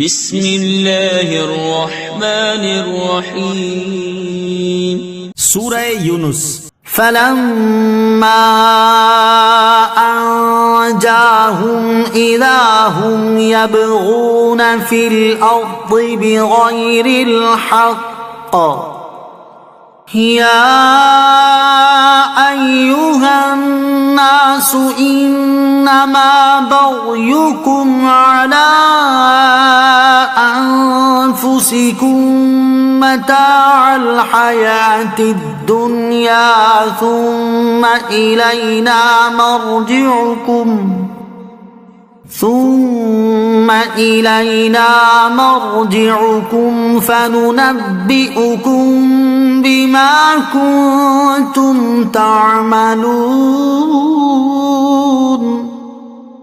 بسم اللہ الرحمن الرحیم سورہ یونس۔ فلما أنجاهم إذا هم يبغون في الأرض بغير الحق يا أيها الناس إنما بغيكم على أنفسكم متاع الحياة الدنيا ثم إلينا مرجعكم فننبئكم بما كنتم تعملون۔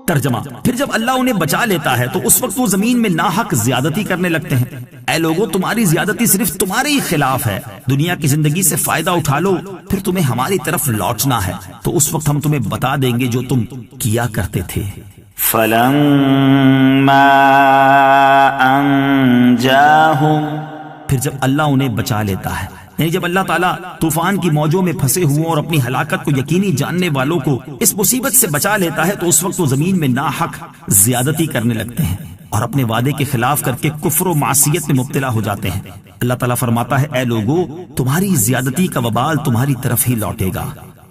ترجمہ: پھر جب اللہ انہیں بچا لیتا ہے تو اس وقت وہ زمین میں ناحق زیادتی کرنے لگتے ہیں۔ اے لوگو، تمہاری زیادتی صرف تمہارے ہی خلاف ہے۔ دنیا کی زندگی سے فائدہ اٹھا لو، پھر تمہیں ہماری طرف لوٹنا ہے تو اس وقت ہم تمہیں بتا دیں گے جو تم کیا کرتے تھے۔ فلما انجاہم، پھر جب اللہ انہیں بچا لیتا ہے، یعنی جب اللہ تعالیٰ طوفان کی موجوں میں پھنسے ہوئے اور اپنی ہلاکت کو یقینی جاننے والوں کو اس مصیبت سے بچا لیتا ہے تو اس وقت وہ زمین میں ناحق زیادتی کرنے لگتے ہیں اور اپنے وعدے کے خلاف کر کے کفر و معصیت میں مبتلا ہو جاتے ہیں۔ اللہ تعالیٰ فرماتا ہے، اے لوگو، تمہاری زیادتی کا وبال تمہاری طرف ہی لوٹے گا۔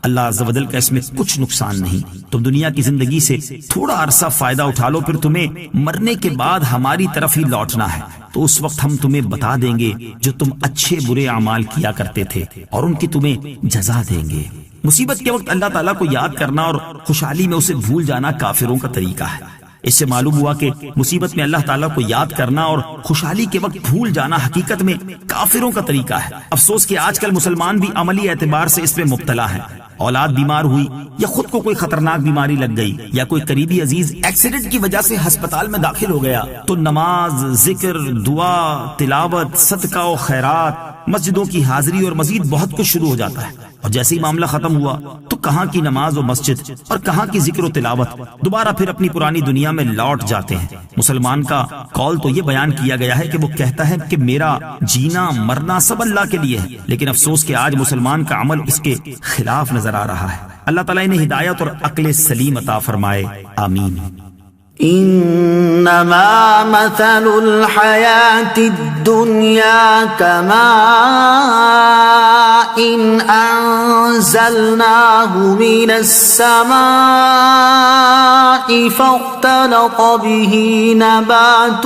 اللہ عز و جل کا اس میں کچھ نقصان نہیں۔ تم دنیا کی زندگی سے تھوڑا عرصہ فائدہ اٹھا لو، پھر تمہیں مرنے کے بعد ہماری طرف ہی لوٹنا ہے تو اس وقت ہم تمہیں بتا دیں گے جو تم اچھے برے اعمال کیا کرتے تھے اور ان کی تمہیں جزا دیں گے۔ مصیبت کے وقت اللہ تعالیٰ کو یاد کرنا اور خوشحالی میں اسے بھول جانا کافروں کا طریقہ ہے۔ اس سے معلوم ہوا کہ مصیبت میں اللہ تعالیٰ کو یاد کرنا اور خوشحالی کے وقت بھول جانا حقیقت میں کافروں کا طریقہ ہے۔ افسوس کہ آج کل مسلمان بھی عملی اعتبار سے اس میں مبتلا ہیں۔ اولاد بیمار ہوئی یا خود کو کوئی خطرناک بیماری لگ گئی یا کوئی قریبی عزیز ایکسیڈنٹ کی وجہ سے ہسپتال میں داخل ہو گیا تو نماز، ذکر، دعا، تلاوت، صدقہ و خیرات، مسجدوں کی حاضری اور مزید بہت کچھ شروع ہو جاتا ہے، اور جیسے ہی معاملہ ختم ہوا تو کہاں کی نماز و مسجد اور کہاں کی ذکر و تلاوت، دوبارہ پھر اپنی پرانی دنیا میں لوٹ جاتے ہیں۔ مسلمان کا قول تو یہ بیان کیا گیا ہے کہ وہ کہتا ہے کہ میرا جینا مرنا سب اللہ کے لیے ہے، لیکن افسوس کہ آج مسلمان کا عمل اس کے خلاف نظر آ رہا ہے۔ اللہ تعالیٰ انہیں ہدایت اور عقل سلیم عطا فرمائے، آمین۔ انما مثل الحياة الدنيا كماء انزلناه من السماء فاختلط به نبات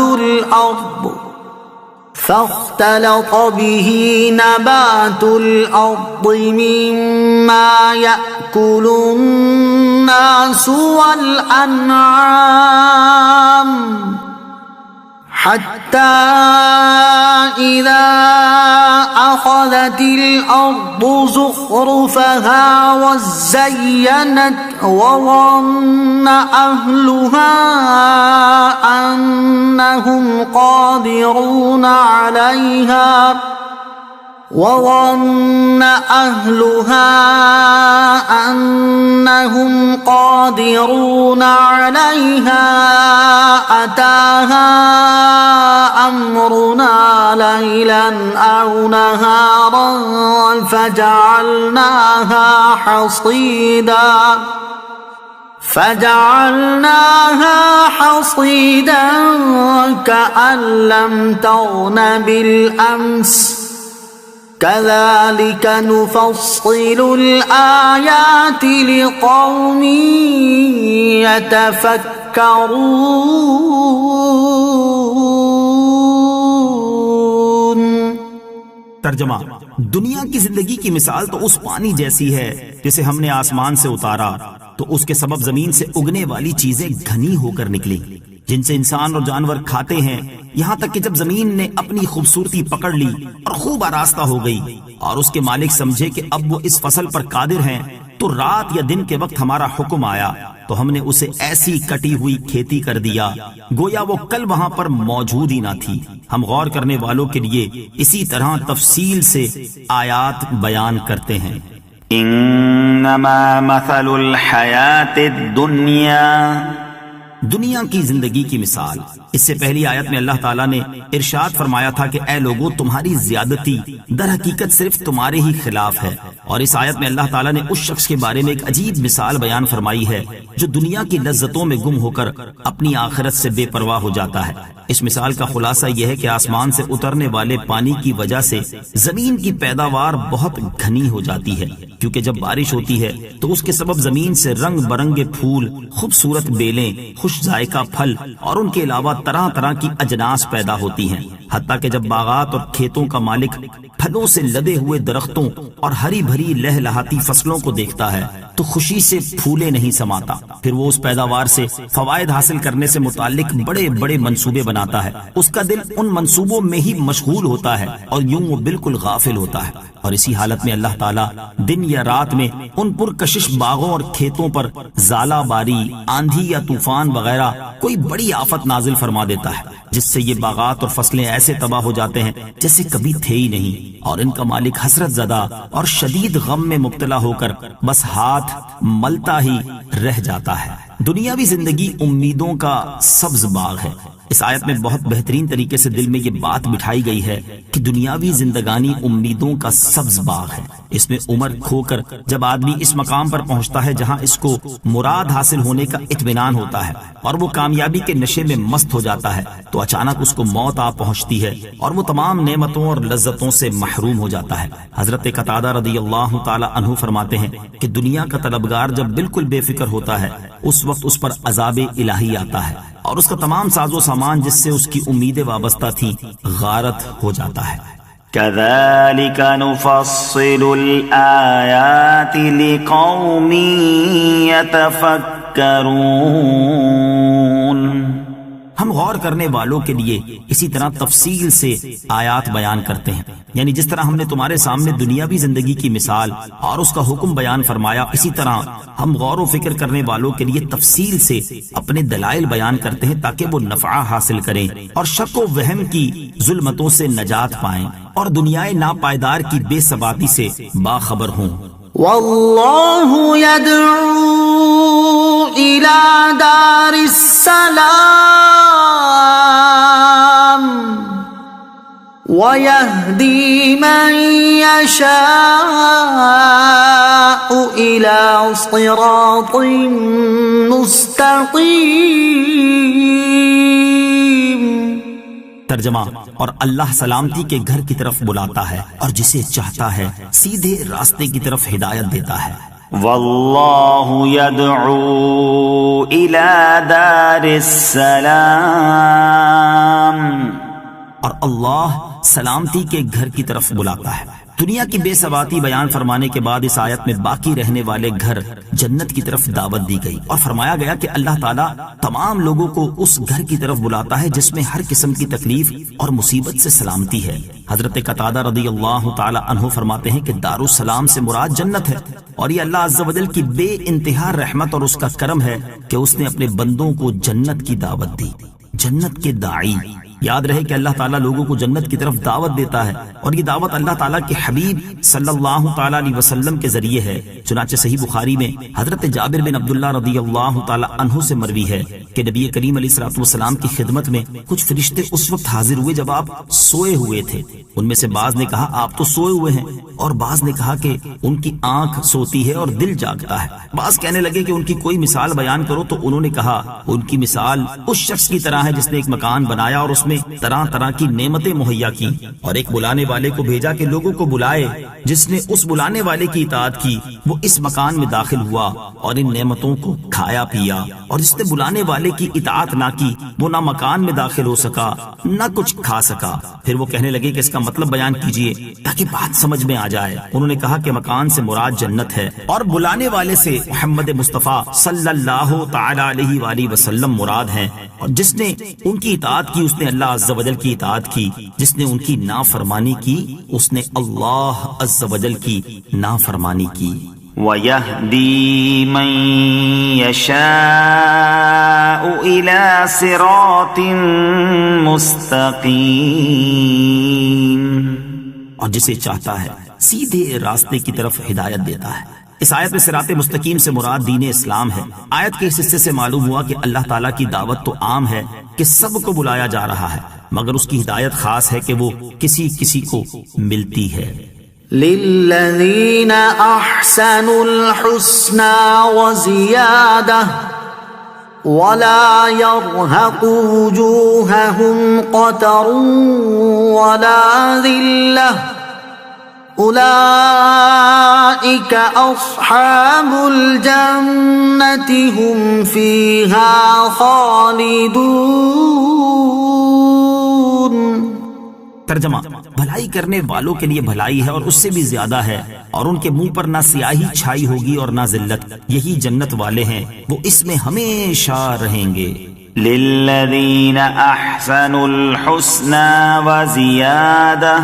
الأرض مما يأكل الناس والأنعام حتى إذا أخذت الأرض زخرفها وزينت وظن أهلها أنهم قادرون عليها أتاها أمرنا ليلا أو نهارا فجعلناها حصيدا كأن لم تغن بالأمس كذلك نفصل الآيات لقوم يتفكرون۔ ترجمہ: دنیا کی زندگی کی مثال تو اس پانی جیسی ہے جسے ہم نے آسمان سے اتارا تو اس کے سبب زمین سے اگنے والی چیزیں گھنی ہو کر نکلی، جن سے انسان اور جانور کھاتے ہیں، یہاں تک کہ جب زمین نے اپنی خوبصورتی پکڑ لی اور خوب آراستہ ہو گئی اور اس کے مالک سمجھے کہ اب وہ اس فصل پر قادر ہیں تو رات یا دن کے وقت ہمارا حکم آیا تو ہم نے اسے ایسی کٹی ہوئی کھیتی کر دیا گویا وہ کل وہاں پر موجود ہی نہ تھی۔ ہم غور کرنے والوں کے لیے اسی طرح تفصیل سے آیات بیان کرتے ہیں۔ انما مثل الحیات الدنیا، دنیا کی زندگی کی مثال اس سے پہلی آیت میں اللہ تعالیٰ نے ارشاد فرمایا تھا کہ اے لوگو تمہاری زیادتی در حقیقت صرف تمہارے ہی خلاف ہے، اور اس آیت میں اللہ تعالیٰ نے اس شخص کے بارے میں ایک عجیب مثال بیان فرمائی ہے جو دنیا کی لذتوں میں گم ہو کر اپنی آخرت سے بے پرواہ ہو جاتا ہے۔ اس مثال کا خلاصہ یہ ہے کہ آسمان سے اترنے والے پانی کی وجہ سے زمین کی پیداوار بہت گھنی ہو جاتی ہے، کیونکہ جب بارش ہوتی ہے تو اس کے سبب زمین سے رنگ برنگے پھول، خوبصورت بیلیں، خوش ذائقہ پھل اور ان کے علاوہ طرح طرح کی اجناس پیدا ہوتی ہیں، حتیٰ کہ جب باغات اور کھیتوں کا مالک پھلوں سے لدے ہوئے درختوں اور ہری بھری لہلہاتی فصلوں کو دیکھتا ہے تو خوشی سے پھولے نہیں سماتا، پھر وہ اس پیداوار سے فوائد حاصل کرنے سے متعلق بڑے بڑے منصوبے بناتا ہے، اس کا دل ان منصوبوں میں ہی مشغول ہوتا ہے اور یوں وہ بالکل غافل ہوتا ہے، اور اسی حالت میں اللہ تعالیٰ دن یا رات میں ان پرکشش باغوں اور کھیتوں پر ژالہ باری، آندھی یا طوفان وغیرہ کوئی بڑی آفت نازل فرما دیتا ہے، جس سے یہ باغات اور فصلیں ایسے تباہ ہو جاتے ہیں جیسے کبھی تھے ہی نہیں، اور ان کا مالک حسرت زدہ اور شدید غم میں مبتلا ہو کر بس ہاتھ ملتا ہی رہ جاتا ہے۔ دنیاوی زندگی امیدوں کا سبز باغ ہے۔ اس آیت میں بہت بہترین طریقے سے دل میں یہ بات بٹھائی گئی ہے کہ دنیاوی زندگانی امیدوں کا سبز باغ ہے۔ اس میں عمر کھو کر جب آدمی اس مقام پر پہنچتا ہے جہاں اس کو مراد حاصل ہونے کا اطمینان ہوتا ہے اور وہ کامیابی کے نشے میں مست ہو جاتا ہے، تو اچانک اس کو موت آ پہنچتی ہے اور وہ تمام نعمتوں اور لذتوں سے محروم ہو جاتا ہے۔ حضرت قتادہ رضی اللہ تعالی عنہ فرماتے ہیں کہ دنیا کا طلبگار جب بالکل بے فکر ہوتا ہے اس وقت اس پر عذاب الہی آتا ہے اور اس کا تمام ساز و سامان جس سے اس کی امیدیں وابستہ تھیں غارت ہو جاتا ہے۔ كذلك نفصل الآيات لقوم يتفكرون۔ ہم غور کرنے والوں کے لیے اسی طرح تفصیل سے آیات بیان کرتے ہیں، یعنی جس طرح ہم نے تمہارے سامنے دنیاوی زندگی کی مثال اور اس کا حکم بیان فرمایا، اسی طرح ہم غور و فکر کرنے والوں کے لیے تفصیل سے اپنے دلائل بیان کرتے ہیں تاکہ وہ نفع حاصل کریں اور شک و وہم کی ظلمتوں سے نجات پائیں اور دنیائے ناپائیدار کی بے ثباتی سے باخبر ہوں۔ واللہ یدعو الى دار السلام وَيَهْدِي مَن يَشَاءُ إِلَى صِرَاطٍ مُسْتَقِيمٍ۔ ترجمہ، اور اللہ سلامتی کے گھر کی طرف بلاتا ہے اور جسے چاہتا ہے سیدھے راستے کی طرف ہدایت دیتا ہے۔ واللہ یدعو الی دار السلام، اور اللہ سلامتی کے گھر کی طرف بلاتا ہے۔ دنیا کی بے ثباتی بیان فرمانے کے بعد اس آیت میں باقی رہنے والے گھر جنت کی طرف دعوت دی گئی اور فرمایا گیا کہ اللہ تعالیٰ تمام لوگوں کو اس گھر کی طرف بلاتا ہے جس میں ہر قسم کی تکلیف اور مصیبت سے سلامتی ہے۔ حضرت قتادہ رضی اللہ تعالی عنہ فرماتے ہیں کہ دار السلام سے مراد جنت ہے، اور یہ اللہ عز و جل کی بے انتہا رحمت اور اس کا کرم ہے کہ اس نے اپنے بندوں کو جنت کی دعوت دی۔ جنت کے داعی، یاد رہے کہ اللہ تعالیٰ لوگوں کو جنت کی طرف دعوت دیتا ہے، اور یہ دعوت اللہ تعالیٰ کے حبیب صلی اللہ تعالیٰ علیہ وسلم کے ذریعے ہے۔ چنانچہ صحیح بخاری میں حضرت جابر بن عبداللہ رضی اللہ تعالیٰ عنہ سے مروی ہے کہ نبی کریم علیہ الصلوۃ والسلام کی خدمت میں کچھ فرشتے اس وقت حاضر ہوئے جب آپ سوئے ہوئے تھے۔ ان میں سے بعض نے کہا آپ تو سوئے ہوئے ہیں، اور بعض نے کہا کہ ان کی آنکھ سوتی ہے اور دل جاگتا ہے۔ بعض کہنے لگے کہ ان کی کوئی مثال بیان کرو، تو انہوں نے کہا ان کی مثال اس شخص کی طرح ہے جس نے ایک مکان بنایا اور اس میں طرح طرح کی نعمتیں مہیا کی، اور ایک بلانے والے کو بھیجا کہ لوگوں کو بلائے۔ جس نے اس بلانے والے کی اطاعت کی وہ اس مکان میں داخل ہوا اور ان نعمتوں کو کھایا پیا، اور جس نے بلانے والے کی اطاعت نہ کی وہ نہ مکان میں داخل ہو سکا نہ کچھ کھا سکا۔ پھر وہ کہنے لگے کہ اس کا مطلب بیان کیجئے تاکہ بات سمجھ میں آ جائے۔ انہوں نے کہا کہ مکان سے مراد جنت ہے، اور بلانے والے سے محمد مصطفیٰ صلی اللہ تعالی علیہ وآلہ وسلم مراد ہیں، اور جس نے ان کی اطاعت کی اس نے اللہ عز و جل کی اطاعت کی، جس نے ان کی نافرمانی کی اس نے اللہ عز و جل کی نافرمانی کی۔ وَيَهْدِي مَن يَشَاءُ إِلَى صِرَاطٍ مُسْتَقِيمٍ، اور جسے چاہتا ہے سیدھے راستے کی طرف ہدایت دیتا ہے۔ اس آیت میں صراط مستقیم سے مراد دین اسلام ہے۔ آیت کے اس حصے سے معلوم ہوا کہ اللہ تعالیٰ کی دعوت تو عام ہے کہ سب کو بلایا جا رہا ہے، مگر اس کی ہدایت خاص ہے کہ وہ کسی کسی کو ملتی ہے۔ للذین احسنوا الحسنى وزیادہ ولا يرهق وجوههم قتر ولا ذلة أولئك أصحاب الجنة هم فيها خالدون۔ ترجمہ، بھلائی کرنے والوں کے لیے بھلائی ہے اور اس سے بھی زیادہ ہے، اور ان کے منہ پر نہ سیاہی چھائی ہوگی اور نہ ذلت، یہی جنت والے ہیں، وہ اس میں ہمیشہ رہیں گے۔ للذین احسنوا الحسنى وزیادہ،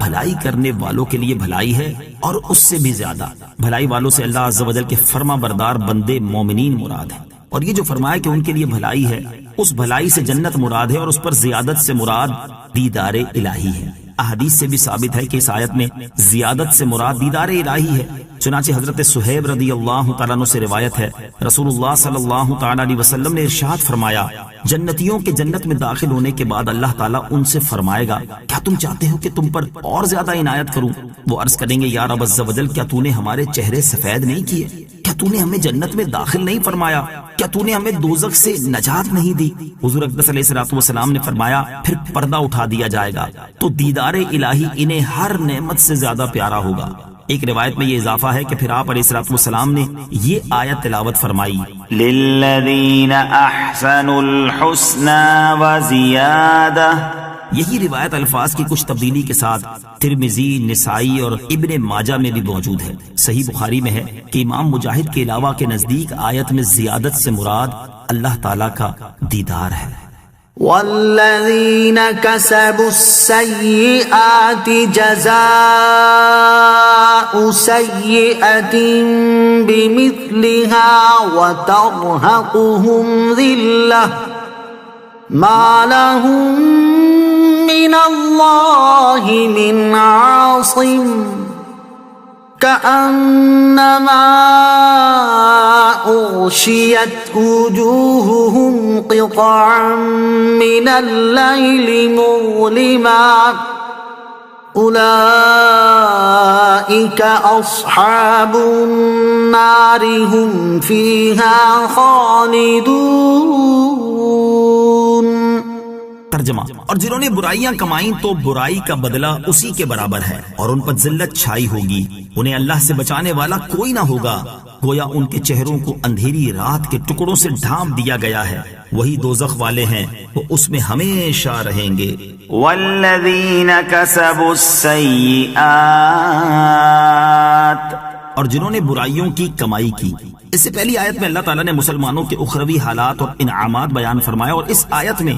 بھلائی کرنے والوں کے لیے بھلائی ہے اور اس سے بھی زیادہ۔ بھلائی والوں سے اللہ عز و جل کے فرما بردار بندے مومنین مراد ہیں، اور یہ جو فرمایا کہ ان کے لیے بھلائی ہے، اس بھلائی سے جنت مراد ہے، اور اس پر زیادت سے مراد دیدار الہی ہے۔ احادیث سے بھی ثابت ہے کہ اس آیت میں زیادت سے مراد دیدار الہی ہے۔ چنانچہ حضرت صہیب رضی اللہ تعالیٰ عنہ سے روایت ہے، رسول اللہ صلی اللہ تعالیٰ علیہ وسلم نے ارشاد فرمایا، جنتیوں کے جنت میں داخل ہونے کے بعد اللہ تعالیٰ ان سے فرمائے گا، کیا تم چاہتے ہو کہ تم پر اور زیادہ عنایت کروں؟ وہ عرض کریں گے، یا رب عز و جل، کیا تو نے ہمارے چہرے سفید نہیں کیے؟ کیا تو نے ہمیں جنت میں داخل نہیں فرمایا؟ کیا تو نے ہمیں دوزخ سے نجات نہیں دی؟ حضور اقدس علیہ الصلوۃ والسلام نے فرمایا، پھر پردہ اٹھا دیا جائے گا تو دیدار الہی انہیں ہر نعمت سے زیادہ پیارا ہوگا۔ ایک روایت میں یہ اضافہ ہے کہ پھر آپ علیہ الصلوۃ والسلام نے یہ آیت تلاوت فرمائی، للذین احسنوا الحسنى وزیادہ۔ یہی روایت الفاظ کی کچھ تبدیلی کے ساتھ ترمذی، نسائی اور ابن ماجہ میں بھی موجود ہے۔ صحیح بخاری میں ہے کہ امام مجاہد کے علاوہ کے نزدیک آیت میں زیادت سے مراد اللہ تعالیٰ کا دیدار ہے۔ والذین کسبوا السیئات جزاء سیئۃ بمثلها وترهقهم ذلة ما لهم من اللہ من عاصم كأنما أغشيت وجوههم قطعا من الليل مظلما أولئك أصحاب النار هم فيها خالدون۔ ترجمہ، اور جنہوں نے برائیاں کمائیں تو برائی کا بدلہ اسی کے برابر ہے، اور ان پر ذلت چھائی ہوگی، انہیں اللہ سے بچانے والا کوئی نہ ہوگا، گویا ان کے چہروں کو اندھیری رات کے ٹکڑوں سے ڈھانپ دیا گیا ہے، وہی دوزخ والے ہیں، وہ اس میں ہمیشہ رہیں گے۔ والذین کسبوا السیئات، اور جنہوں نے برائیوں کی کمائی کی۔ اس سے پہلی آیت میں اللہ تعالیٰ نے مسلمانوں کے اخروی حالات اور انعامات بیان فرمایا، اور اس آیت میں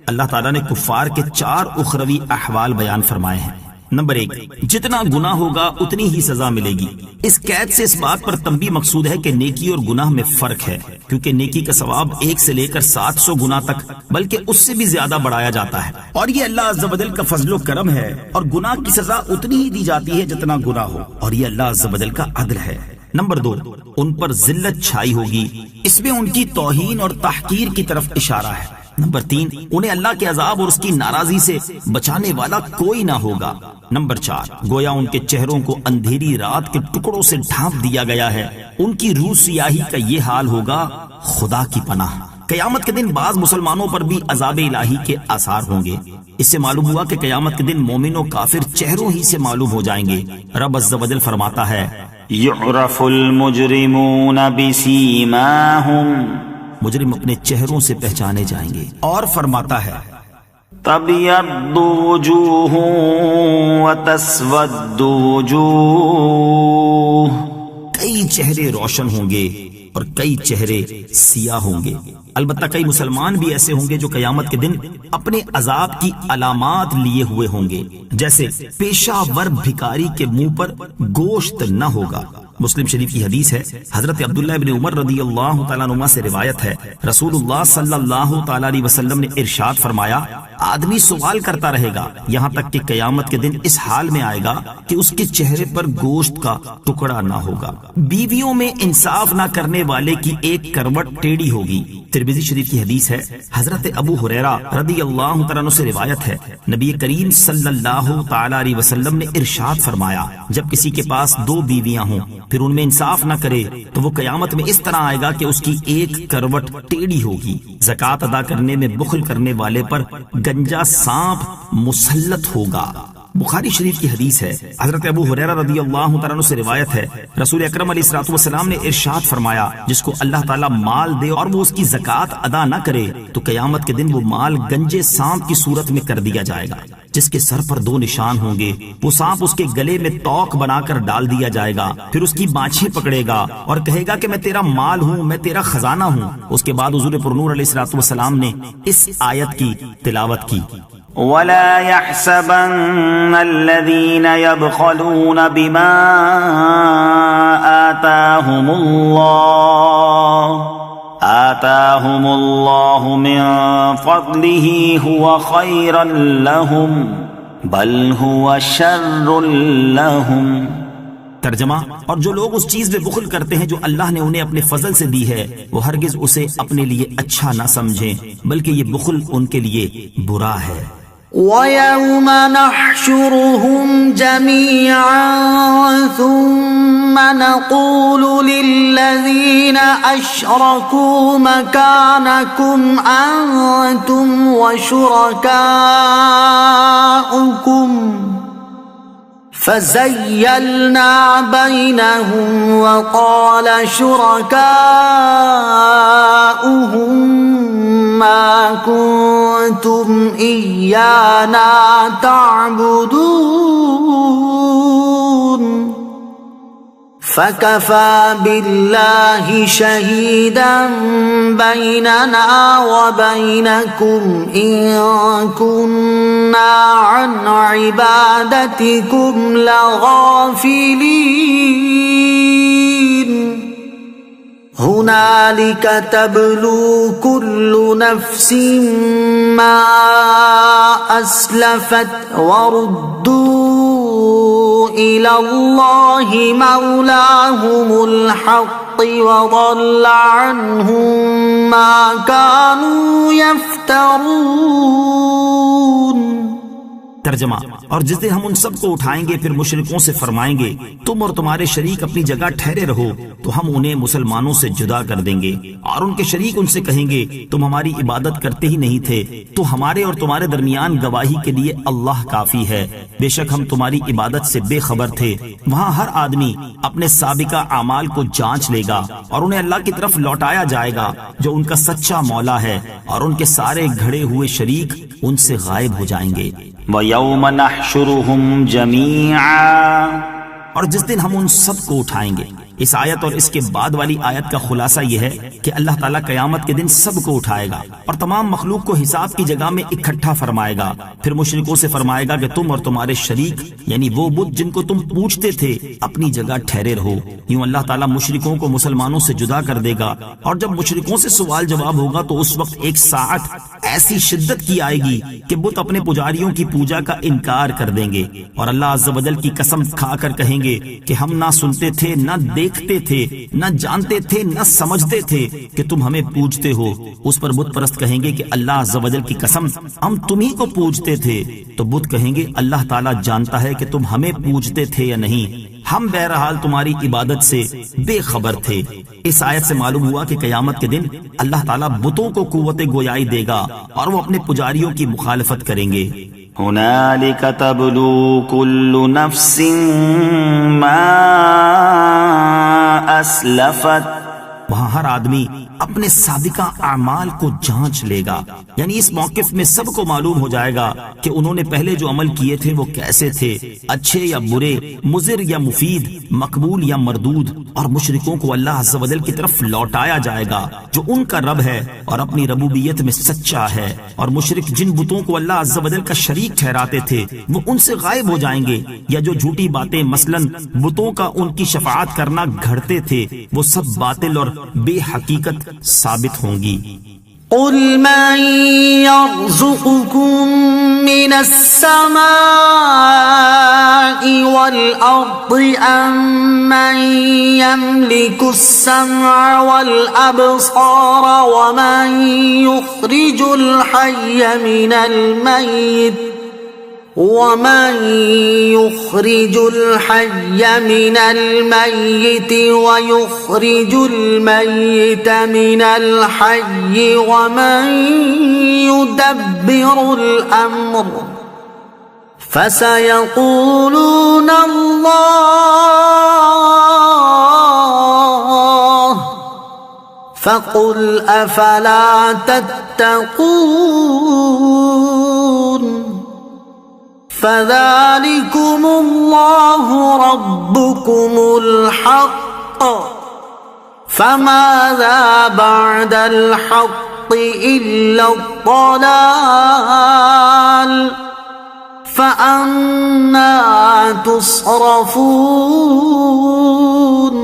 اللہ تعالیٰ نے کفار کے 4 اخروی احوال بیان فرمائے ہیں۔ نمبر 1، جتنا گناہ ہوگا اتنی ہی سزا ملے گی۔ اس قید سے اس بات پر تنبیہ مقصود ہے کہ نیکی اور گناہ میں فرق ہے، کیونکہ نیکی کا ثواب 1 سے لے کر 700 گنا تک بلکہ اس سے بھی زیادہ بڑھایا جاتا ہے، اور یہ اللہ عز و جل کا فضل و کرم ہے، اور گناہ کی سزا اتنی ہی دی جاتی ہے جتنا گناہ ہو، اور یہ اللہ عز و جل کا عدل ہے۔ نمبر 2، ان پر ذلت چھائی ہوگی، اس میں ان کی توہین اور تحقیر کی طرف اشارہ ہے۔ نمبر 3، انہیں اللہ کے عذاب اور اس کی ناراضی سے بچانے والا کوئی نہ ہوگا۔ نمبر 4، گویا ان کے چہروں کو اندھیری رات کے ٹکڑوں سے ڈھانپ دیا گیا ہے، ان کی روح سیاہی کا یہ حال ہوگا، خدا کی پناہ۔ قیامت کے دن بعض مسلمانوں پر بھی عذاب الہی کے آثار ہوں گے۔ اس سے معلوم ہوا کہ قیامت کے دن مومن و کافر چہروں ہی سے معلوم ہو جائیں گے۔ رب عز و جل فرماتا ہے، یعرف المجرمون بسیماہم، مجرم اپنے چہروں سے پہچانے جائیں گے۔ اور فرماتا ہے، تبیض وجوہ وتسود وجوہ، کئی چہرے روشن ہوں گے اور کئی چہرے سیاہ ہوں گے۔ البتہ کئی مسلمان بھی ایسے ہوں گے جو قیامت کے دن اپنے عذاب کی علامات لیے ہوئے ہوں گے، جیسے پیشہ ور بھکاری کے منہ پر گوشت نہ ہوگا۔ مسلم شریف کی حدیث ہے، حضرت عبداللہ ابن عمر رضی اللہ تعالیٰ عنہ سے روایت ہے، رسول اللہ صلی اللہ تعالیٰ علیہ وسلم نے ارشاد فرمایا، آدمی سوال کرتا رہے گا یہاں تک کہ قیامت کے دن اس حال میں آئے گا کہ اس کے چہرے پر گوشت کا ٹکڑا نہ ہوگا۔ بیویوں میں انصاف نہ کرنے والے کی ایک کروٹ ٹیڑھی ہوگی۔ ترمذی شریف کی حدیث ہے، حضرت ابو ہریرہ رضی اللہ تعالیٰ عنہ سے روایت ہے، نبی کریم صلی اللہ تعالی علیہ وسلم نے ارشاد فرمایا، جب کسی کے پاس 2 بیویاں ہوں پھر ان میں انصاف نہ کرے تو وہ قیامت میں اس طرح آئے گا کہ اس کی ایک کروٹ ٹیڑھی ہوگی۔ زکوٰۃ ادا کرنے میں بخل کرنے والے پر گنجا سانپ مسلط ہوگا۔ بخاری شریف کی حدیث ہے، حضرت ابو ہریرہ رضی اللہ تعالیٰ عنہ سے روایت ہے، رسول اکرم علیہ الصلوۃ والسلام نے ارشاد فرمایا، جس کو اللہ تعالیٰ مال دے اور وہ اس کی زکوٰۃ ادا نہ کرے تو قیامت کے دن وہ مال گنجے سانپ کی صورت میں کر دیا جائے گا، جس کے سر پر 2 نشان ہوں گے۔ وہ سانپ اس کے گلے میں توق بنا کر ڈال دیا جائے گا، پھر اس کی بانچھیں پکڑے گا اور کہے گا کہ میں تیرا مال ہوں، میں تیرا خزانہ ہوں۔ اس کے بعد حضور پرنور علیہ الصلوۃ والسلام نے اس آیت کی تلاوت کی، ولا يحسبن الذين يبخلون بما آتاهم الله من فضله هو خيرا لهم بل هو شر لهم۔ ترجمہ، اور جو لوگ اس چیز میں بخل کرتے ہیں جو اللہ نے انہیں اپنے فضل سے دی ہے وہ ہرگز اسے اپنے لیے اچھا نہ سمجھیں بلکہ یہ بخل ان کے لیے برا ہے۔ وَيَوْمَ نَحْشُرُهُمْ جَمِيعًا ثُمَّ نَقُولُ لِلَّذِينَ أَشْرَكُوا مَكَانَكُمْ أَنْتُمْ وَشُرَكَاؤُكُمْ فَزَيَّلْنَا بَيْنَهُمْ وَقَالَ شُرَكَاؤُهُمْ مَا كُنتُمْ إِيَّانَا تَعْبُدُونَ فَكَفَى بِاللَّهِ شَهِيدًا بَيْنَنَا وَبَيْنَكُمْ إِن كُنَّا عَنْ عِبَادَتِكُمْ لَغَافِلِينَ هُنَالِكَ تَبْلُو كُلُّ نَفْسٍ مَا أَسْلَفَتْ وَرُدُّوا إِلَى اللَّهِ مَوْلَاهُمُ الْحَقِّ وَضَلَّ عَنْهُمْ مَا كَانُوا يَفْتَرُونَ۔ ترجمہ، اور جس دن ہم ان سب کو اٹھائیں گے پھر مشرکوں سے فرمائیں گے تم اور تمہارے شریک اپنی جگہ ٹھہرے رہو تو ہم انہیں مسلمانوں سے جدا کر دیں گے، اور ان کے شریک ان سے کہیں گے تم ہماری عبادت کرتے ہی نہیں تھے تو ہمارے اور تمہارے درمیان گواہی کے لیے اللہ کافی ہے، بے شک ہم تمہاری عبادت سے بے خبر تھے۔ وہاں ہر آدمی اپنے سابقہ اعمال کو جانچ لے گا اور انہیں اللہ کی طرف لوٹایا جائے گا جو ان کا سچا مولا ہے، اور ان کے سارے گھڑے ہوئے شریک ان سے غائب ہو جائیں گے۔ وَيَوْمَ نَحْشُرُهُمْ جَمِيعًا، اور جس دن ہم ان سب کو اٹھائیں گے۔ اس آیت اور اس کے بعد والی آیت کا خلاصہ یہ ہے کہ اللہ تعالیٰ قیامت کے دن سب کو اٹھائے گا اور تمام مخلوق کو حساب کی جگہ میں اکٹھا فرمائے گا، پھر مشرکوں سے فرمائے گا کہ تم اور تمہارے شریک یعنی وہ بت جن کو تم پوجتے تھے اپنی جگہ ٹھہرے رہو۔ یوں اللہ تعالیٰ مشرکوں کو مسلمانوں سے جدا کر دے گا، اور جب مشرکوں سے سوال جواب ہوگا تو اس وقت ایک ساعت ایسی شدت کی آئے گی کہ بت اپنے پجاریوں کی پوجا کا انکار کر دیں گے، اور اللہ عز و جل کی قسم کھا کر کہیں گے کہ ہم نہ سنتے تھے، نہ دیکھتے تھے، نہ جانتے تھے، نہ سمجھتے تھے کہ تم ہمیں پوجتے ہو۔ اس پر بت پرست کہیں گے کہ اللہ عز و جل کی قسم ہم تمہیں کو پوجتے تھے، تو بت کہیں گے اللہ تعالیٰ جانتا ہے کہ تم ہمیں پوجتے تھے یا نہیں، ہم بہرحال تمہاری عبادت سے بے خبر تھے۔ اس آیت سے معلوم ہوا کہ قیامت کے دن اللہ تعالیٰ بتوں کو قوت گویائی دے گا اور وہ اپنے پجاریوں کی مخالفت کریں گے۔ هنالك تبلو كل نفس ما أسلفت، وہاں ہر آدمی اپنے سابقہ اعمال کو جانچ لے گا، یعنی اس موقف میں سب کو معلوم ہو جائے گا کہ انہوں نے پہلے جو عمل کیے تھے وہ کیسے تھے، اچھے یا برے، مضر یا مفید، مقبول یا مردود، اور مشرکوں کو اللہ عز و جل کی طرف لوٹایا جائے گا جو ان کا رب ہے اور اپنی ربوبیت میں سچا ہے، اور مشرک جن بتوں کو اللہ عز و جل کا شریک ٹھہراتے تھے وہ ان سے غائب ہو جائیں گے، یا جو جھوٹی باتیں مثلاً بتوں کا ان کی شفاعت کرنا گھڑتے تھے وہ سب باطل اور بے حقیقت ثابت ہوں گی۔ قل من يرزقكم من السماء والأرض أم من يملك السمع والأبصار ومن يخرج الحي من الميت ويخرج الميت من الحي ومن يدبر الأمر فسيقولون الله فقل أفلا تتقون فذلكم الله ربكم الحق فماذا بعد الحق إلا الضلال فأنا تصرفون۔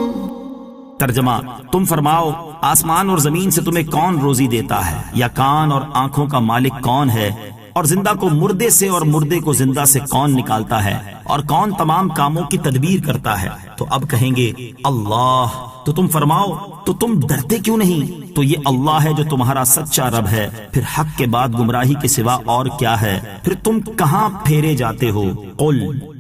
ترجمہ، تم فرماؤ آسمان اور زمین سے تمہیں کون روزی دیتا ہے، یا کان اور آنکھوں کا مالک کون ہے، اور زندہ کو مردے سے اور مردے کو زندہ سے کون نکالتا ہے، اور کون تمام کاموں کی تدبیر کرتا ہے؟ تو اب کہیں گے اللہ۔ تو تم فرماؤ تو تم ڈرتے کیوں نہیں؟ تو یہ اللہ ہے جو تمہارا سچا رب ہے، پھر حق کے بعد گمراہی کے سوا اور کیا ہے؟ پھر تم کہاں پھیرے جاتے ہو؟ قل،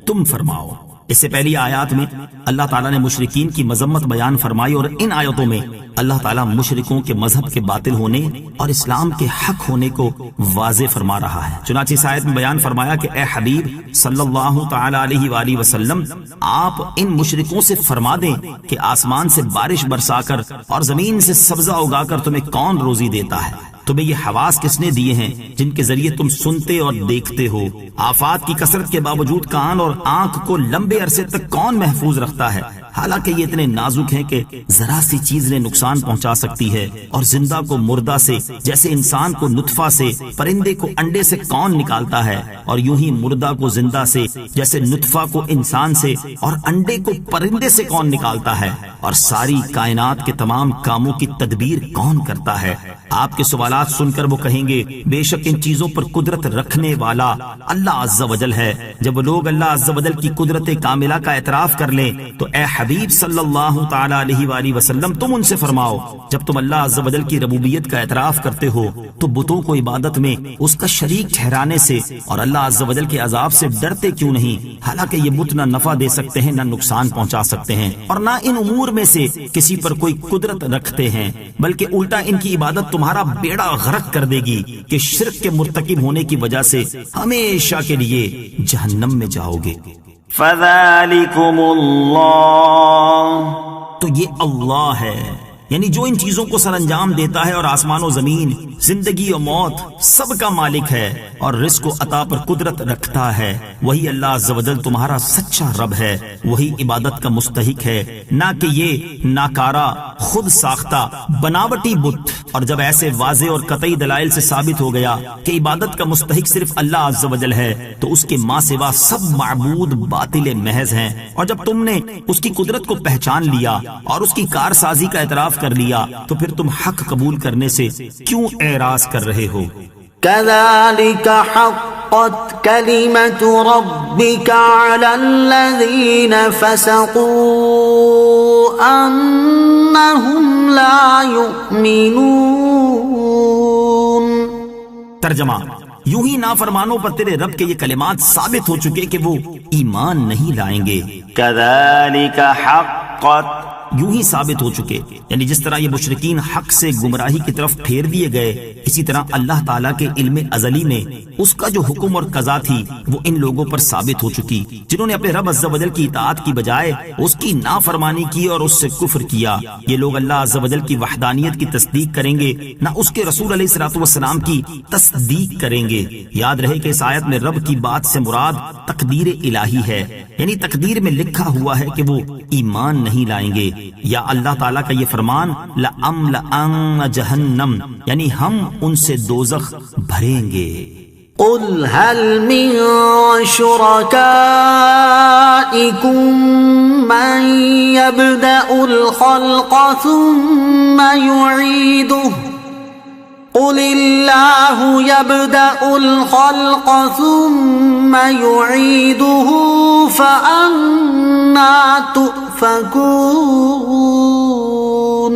تم فرماؤ۔ اس سے پہلی آیات میں اللہ تعالیٰ نے مشرکین کی مذمت بیان فرمائی، اور ان آیتوں میں اللہ تعالیٰ مشرکوں کے مذہب کے باطل ہونے اور اسلام کے حق ہونے کو واضح فرما رہا ہے۔ چنانچہ اس آیت میں بیان فرمایا کہ اے حبیب صلی اللہ تعالی علیہ وآلہ وسلم، آپ ان مشرکوں سے فرما دیں کہ آسمان سے بارش برسا کر اور زمین سے سبزہ اگا کر تمہیں کون روزی دیتا ہے؟ تمہیں یہ حواس کس نے دیے ہیں جن کے ذریعے تم سنتے اور دیکھتے ہو؟ آفات کی کثرت کے باوجود کان اور آنکھ کو لمبے عرصے تک کون محفوظ رکھتا ہے؟ حالانکہ یہ اتنے نازک ہیں کہ ذرا سی چیز نے نقصان پہنچا سکتی ہے، اور زندہ کو مردہ سے، جیسے انسان کو نطفہ سے، پرندے کو انڈے سے کون نکالتا ہے، اور یوں ہی مردہ کو زندہ سے، جیسے نطفہ کو انسان سے اور انڈے کو پرندے سے کون نکالتا ہے، اور ساری کائنات کے تمام کاموں کی تدبیر کون کرتا ہے؟ آپ کے سوالات سن کر وہ کہیں گے بے شک ان چیزوں پر قدرت رکھنے والا اللہ عز و جل ہے۔ جب وہ لوگ اللہ عز و جل کی قدرت کاملہ کا اعتراف کر لیں تو اے حبیب صلی اللہ تعالی علیہ وآلہ وسلم تم ان سے فرماؤ، جب تم اللہ عز و جل کی ربوبیت کا اعتراف کرتے ہو تو بتوں کو عبادت میں اس کا شریک ٹھہرانے سے اور اللہ عز و جل کے عذاب سے ڈرتے کیوں نہیں؟ حالانکہ یہ بت نہ نفع دے سکتے ہیں نہ نقصان پہنچا سکتے ہیں، اور نہ ان امور میں سے کسی پر کوئی قدرت رکھتے ہیں، بلکہ الٹا ان کی عبادت تمہارا بیڑا غرق کر دے گی کہ شرک کے مرتکب ہونے کی وجہ سے ہمیشہ کے لیے جہنم میں جاؤ گے۔ فذلكم اللہ، تو یہ اللہ ہے، یعنی جو ان چیزوں کو سر انجام دیتا ہے اور آسمان و زمین، زندگی و موت سب کا مالک ہے اور رزق و عطا پر قدرت رکھتا ہے۔ وہی اللہ عز و جل تمہارا سچا رب ہے، وہی عبادت کا مستحق ہے، نہ کہ یہ ناکارہ خود ساختہ بناوٹی بت۔ اور جب ایسے واضح اور قطعی دلائل سے ثابت ہو گیا کہ عبادت کا مستحق صرف اللہ عز و جل ہے تو اس کے ماں سوا سب معبود باطل محض ہیں، اور جب تم نے اس کی قدرت کو پہچان لیا اور اس کی کارسازی کا اعتراف کر لیا تو پھر تم حق قبول کرنے سے کیوں اعراض کر رہے ہو؟ كذلك حقت كلمة ربك على الذين فسقوا أنهم لا يؤمنون۔ ترجمہ، یوں ہی نافرمانوں پر تیرے رب کے یہ کلمات ثابت ہو چکے کہ وہ ایمان نہیں لائیں گے۔ كذلك حقت، یوں ہی ثابت ہو چکے، یعنی جس طرح یہ مشرکین حق سے گمراہی کی طرف پھیر دیے گئے، اسی طرح اللہ تعالیٰ کے علم ازلی میں اس کا جو حکم اور قضا تھی وہ ان لوگوں پر ثابت ہو چکی جنہوں نے اپنے رب عز و جل کی اطاعت کی بجائے اس کی نافرمانی کی اور اس سے کفر کیا۔ یہ لوگ اللہ عز و جل کی وحدانیت کی تصدیق کریں گے، نہ اس کے رسول علیہ الصلوۃ والسلام کی تصدیق کریں گے۔ یاد رہے کہ اس آیت میں رب کی بات سے مراد تقدیر الہی ہے، یعنی تقدیر میں لکھا ہوا ہے کہ وہ ایمان نہیں لائیں گے، یا اللہ تعالیٰ کا یہ فرمان لَأَمْلَأَنَّ جَهَنَّمَ، یعنی ہم ان سے دوزخ بھریں گے۔ قل هل من شركائكم من يبدأ الخلق ثم يعيده قل اللہ یبدأ الخلق ثم یعیدہ فأنا تؤفکون۔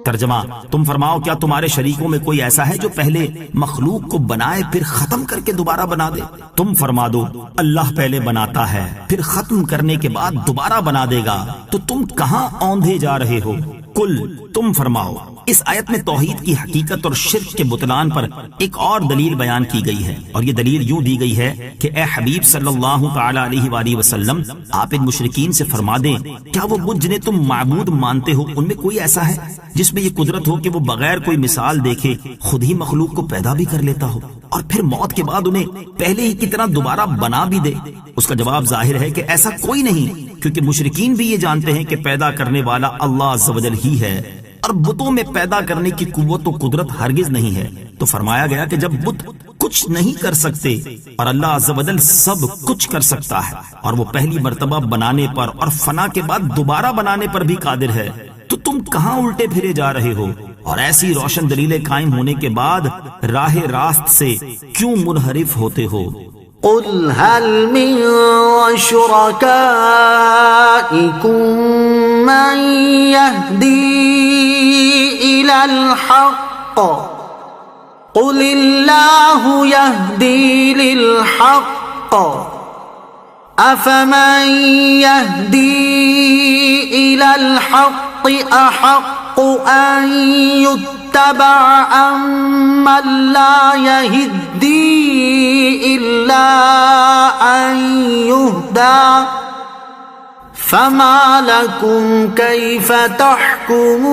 ترجمہ، تم فرماؤ کیا تمہارے شریکوں میں کوئی ایسا ہے جو پہلے مخلوق کو بنائے پھر ختم کر کے دوبارہ بنا دے؟ تم فرما دو اللہ پہلے بناتا ہے پھر ختم کرنے کے بعد دوبارہ بنا دے گا، تو تم کہاں اوندھے جا رہے ہو؟ کل، تم فرماؤ۔ اس آیت میں توحید کی حقیقت اور شرک کے بطلان پر ایک اور دلیل بیان کی گئی ہے، اور یہ دلیل یوں دی گئی ہے کہ اے حبیب صلی اللہ تعالی علیہ وآلہ وسلم، آپ ان مشرکین سے فرما دیں کیا وہ بدھ جنہیں تم معبود مانتے ہو ان میں کوئی ایسا ہے جس میں یہ قدرت ہو کہ وہ بغیر کوئی مثال دیکھے خود ہی مخلوق کو پیدا بھی کر لیتا ہو اور پھر موت کے بعد انہیں پہلے ہی کی طرح دوبارہ بنا بھی دے؟ اس کا جواب ظاہر ہے کہ ایسا کوئی نہیں، کیونکہ مشرکین بھی یہ جانتے ہیں کہ پیدا کرنے والا اللہ عز و جل ہی ہے، اور بتوں میں پیدا کرنے کی قوت و قدرت ہرگز نہیں ہے۔ تو فرمایا گیا کہ جب بت کچھ نہیں کر سکتے اور اللہ عز و جل سب کچھ کر سکتا ہے، اور وہ پہلی مرتبہ بنانے پر اور فنا کے بعد دوبارہ بنانے پر بھی قادر ہے، تو تم کہاں الٹے پھرے جا رہے ہو؟ اور ایسی روشن دلیلیں قائم ہونے کے بعد راہ راست سے کیوں منحرف ہوتے ہو؟ قل هل من شركائكم من يهدي إلى الحق قل الله يهدي للحق أفمن يهدي إلى الحق أحق أن يتبع أمن لا يهدي إلا أن يهدى فما لكم كيف تحكمون۔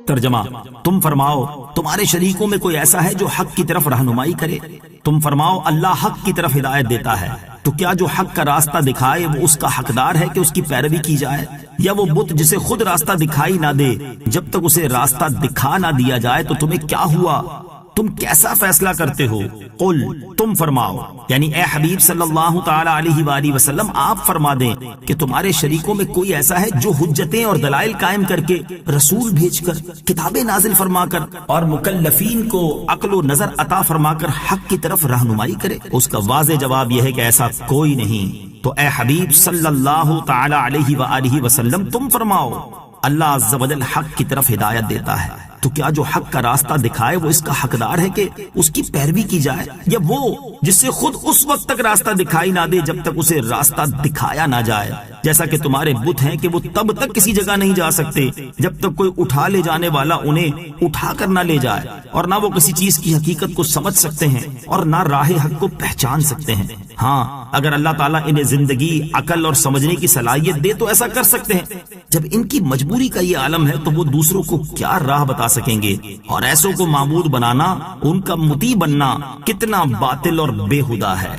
ترجمہ، تم فرماؤ تمہارے شریکوں میں کوئی ایسا ہے جو حق کی طرف رہنمائی کرے؟ تم فرماؤ اللہ حق کی طرف ہدایت دیتا ہے، تو کیا جو حق کا راستہ دکھائے وہ اس کا حقدار ہے کہ اس کی پیروی کی جائے، یا وہ بت جسے خود راستہ دکھائی نہ دے جب تک اسے راستہ دکھا نہ دیا جائے تو تمہیں کیا ہوا؟ تم کیسا فیصلہ کرتے ہو؟ قل، تم فرماؤ، یعنی اے حبیب صلی اللہ تعالی علیہ وآلہ وسلم آپ فرما دیں کہ تمہارے شریکوں میں کوئی ایسا ہے جو حجتیں اور دلائل قائم کر کے، رسول بھیج کر، کتابیں نازل فرما کر اور مکلفین کو عقل و نظر عطا فرما کر حق کی طرف رہنمائی کرے؟ اس کا واضح جواب یہ ہے کہ ایسا کوئی نہیں۔ تو اے حبیب صلی اللہ تعالی علیہ وآلہ وسلم تم فرماؤ اللہ عز و جل حق کی طرف ہدایت دیتا ہے، تو کیا جو حق کا راستہ دکھائے وہ اس کا حقدار ہے کہ اس کی پیروی کی جائے، یا وہ جس سے خود اس وقت تک راستہ دکھائی نہ دے جب تک اسے راستہ دکھایا نہ جائے؟ جیسا کہ تمہارے بت ہیں کہ وہ تب تک کسی جگہ نہیں جا سکتے جب تک کوئی اٹھا لے جانے والا انہیں اٹھا کر نہ لے جائے، اور نہ وہ کسی چیز کی حقیقت کو سمجھ سکتے ہیں اور نہ راہ حق کو پہچان سکتے ہیں۔ ہاں، اگر اللہ تعالیٰ انہیں زندگی، عقل اور سمجھنے کی صلاحیت دے تو ایسا کر سکتے ہیں۔ جب ان کی مجبوری کا یہ عالم ہے تو وہ دوسروں کو کیا راہ بتا سکیں گے؟ اور ایسوں کو معبود بنانا، ان کا مطیع بننا کتنا باطل اور بےہودہ ہے۔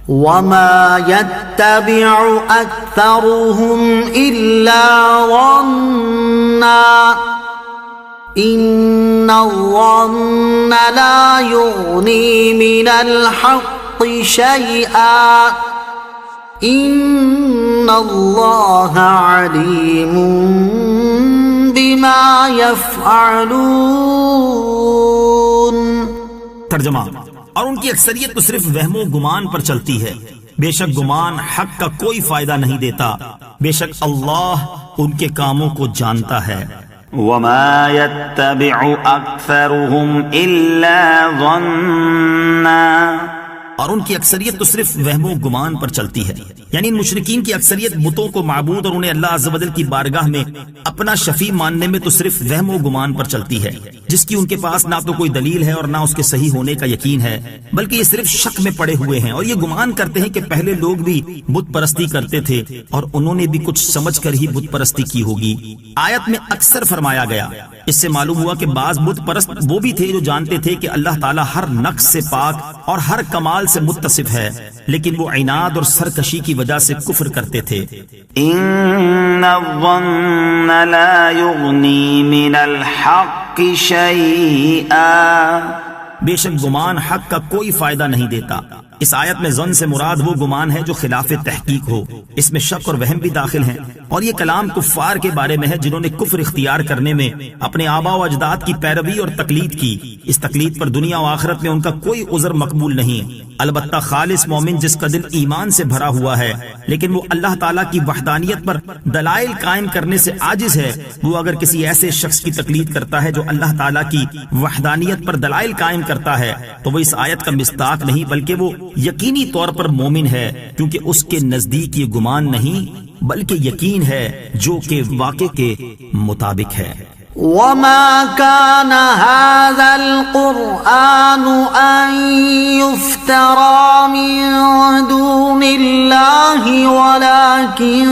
وما يتبع أكثرهم إلا ظنا إن الظن لا يغني من الحق شيئا إن الله عليم بما يفعلون۔ ترجمہ، اور ان کی اکثریت تو صرف وہم و گمان پر چلتی ہے، بے شک گمان حق کا کوئی فائدہ نہیں دیتا، بے شک اللہ ان کے کاموں کو جانتا ہے۔ وما يتبع أكثرهم إلا ظنا، اور ان کی اکثریت تو صرف وہم و گمان پر چلتی ہے، یعنی ان مشرکین کی اکثریت بتوں کو معبود اور انہیں اللہ عز و جل کی بارگاہ میں اپنا شفیع ماننے میں تو صرف وہم و گمان پر چلتی ہے، جس کی ان کے پاس نہ تو کوئی دلیل ہے اور نہ اس کے صحیح ہونے کا یقین ہے، بلکہ یہ صرف شک میں پڑے ہوئے ہیں اور یہ گمان کرتے ہیں کہ پہلے لوگ بھی بت پرستی کرتے تھے اور انہوں نے بھی کچھ سمجھ کر ہی بت پرستی کی ہوگی۔ آیت میں اکثر فرمایا گیا، اس سے معلوم ہوا کہ بعض بت پرست وہ بھی تھے جو جانتے تھے کہ اللہ تعالیٰ ہر نقص سے پاک اور ہر کمال سے متصف ہے، لیکن وہ عناد اور سرکشی کی وجہ سے کفر کرتے تھے۔ ان الظن لا يغني من الحق شيئا، بے شک گمان حق کا کوئی فائدہ نہیں دیتا، اس آیت میں ظن سے مراد وہ گمان ہے جو خلاف تحقیق ہو، اس میں شک اور وہم بھی داخل ہیں، اور یہ کلام کفار کے بارے میں ہے جنہوں نے کفر اختیار کرنے میں اپنے آباء و اجداد کی پیروی اور تقلید کی۔ اس تقلید پر دنیا و آخرت میں ان کا کوئی عذر مقبول نہیں۔ البتہ خالص مومن جس کا دل ایمان سے بھرا ہوا ہے لیکن وہ اللہ تعالیٰ کی وحدانیت پر دلائل قائم کرنے سے عاجز ہے، وہ اگر کسی ایسے شخص کی تقلید کرتا ہے جو اللہ تعالیٰ کی وحدانیت پر دلائل قائم کرتا ہے تو وہ اس آیت کا مصداق نہیں بلکہ وہ یقینی طور پر مومن ہے، کیونکہ اس کے نزدیک یہ گمان نہیں بلکہ یقین ہے جو کہ واقع کے مطابق ہے۔ وما كان هذا القرآن أن يفترى من دون الله ولكن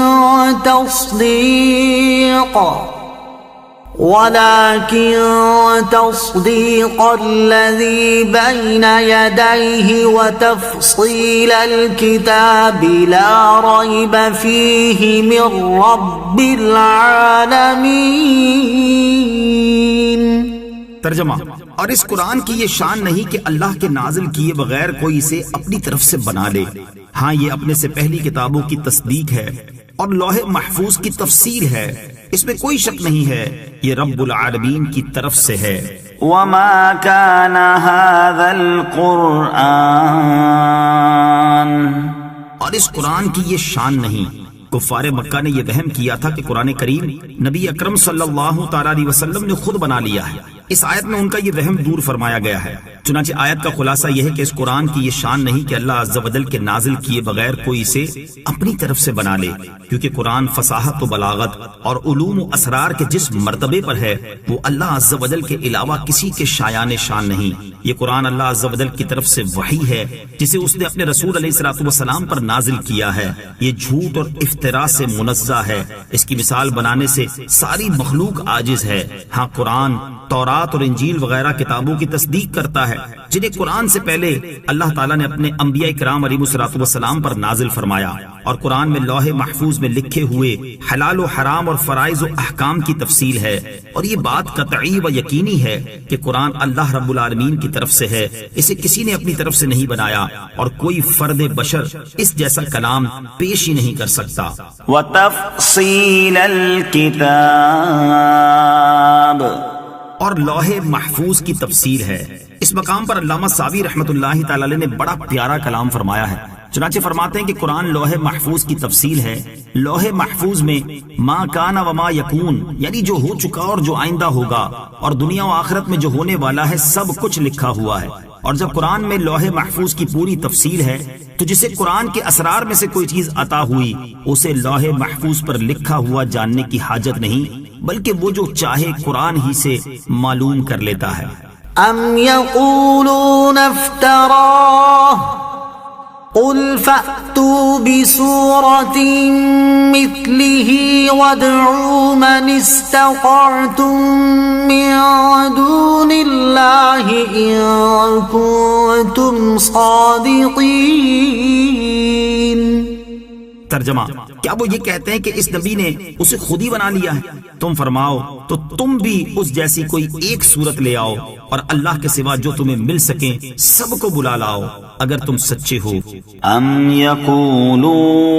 تصديق الذي بين يديه وتفصيل الكتاب لا ريب فيه من رب العالمين۔ ترجمہ، اور اس قرآن کی یہ شان نہیں کہ اللہ کے نازل کیے بغیر کوئی اسے اپنی طرف سے بنا لے، ہاں یہ اپنے سے پہلی کتابوں کی تصدیق ہے اور لوح محفوظ کی تفصیل ہے، اس میں کوئی شک نہیں ہے، یہ رب العالمین کی طرف سے ہے۔ وما كان هذا القرآن، اور اس قرآن کی یہ شان نہیں۔ کفار مکہ نے یہ وہم کیا تھا کہ قرآن کریم نبی اکرم صلی اللہ تعالی علیہ وسلم نے خود بنا لیا ہے۔ اس آیت میں ان کا یہ وہم دور فرمایا گیا ہے۔ چنانچہ آیت کا خلاصہ یہ ہے کہ اس قرآن کی یہ شان نہیں کہ اللہ عز و جل کے نازل کیے بغیر کوئی اسے اپنی طرف سے بنا لے، کیونکہ قرآن فصاحت و بلاغت اور علوم و اسرار کے جس مرتبے پر ہے وہ اللہ عز و جل کے علاوہ کسی کے شایان شان نہیں۔ یہ قرآن اللہ عز و جل کی طرف سے وحی ہے جسے اس نے اپنے رسول علیہ الصلوۃ والسلام پر نازل کیا ہے۔ یہ جھوٹ اور افتراء سے منزہ ہے، اس کی مثال بنانے سے ساری مخلوق عاجز ہے۔ ہاں قرآن، تورات اور انجیل وغیرہ کتابوں کی تصدیق کرتا ہے جنہیں قرآن سے پہلے اللہ تعالیٰ نے اپنے انبیاء کرام علیہ الصلوۃ والسلام پر نازل فرمایا، اور قرآن میں لوح محفوظ میں لکھے ہوئے حلال و حرام اور فرائض و احکام کی تفصیل ہے، اور یہ بات قطعی و یقینی ہے کہ قرآن اللہ رب العالمین کی طرف سے ہے، اسے کسی نے اپنی طرف سے نہیں بنایا اور کوئی فرد بشر اس جیسا کلام پیش ہی نہیں کر سکتا۔ وتفصیل الکتاب، اور لوح محفوظ کی تفصیل ہے۔ اس مقام پر علامہ ساوی رحمۃ اللہ تعالی علیہ نے بڑا پیارا کلام فرمایا ہے۔ چنانچہ فرماتے ہیں کہ قرآن لوح محفوظ کی تفصیل ہے۔ لوح محفوظ میں ما کان و ما یکون، یعنی جو ہو چکا اور جو آئندہ ہوگا اور دنیا و آخرت میں جو ہونے والا ہے سب کچھ لکھا ہوا ہے۔ اور جب قرآن میں لوح محفوظ کی پوری تفصیل ہے تو جسے قرآن کے اسرار میں سے کوئی چیز عطا ہوئی اسے لوح محفوظ پر لکھا ہوا جاننے کی حاجت نہیں، بلکہ وہ جو چاہے قرآن ہی سے معلوم کر لیتا ہے۔ ام یقولون افتراہ قل فأتوا بسورة مثله وادعوا من استطعتم من دون الله إن كنتم صادقين۔ ترجمہ، کیا وہ یہ کہتے ہیں کہ اس نبی نے اسے خود ہی بنا لیا ہے؟ تم فرماؤ تو تم بھی اس جیسی کوئی ایک صورت لے آؤ اور اللہ کے سوا جو تمہیں مل سکیں سب کو بلا لاؤ اگر تم سچے ہو۔ ام یقولون،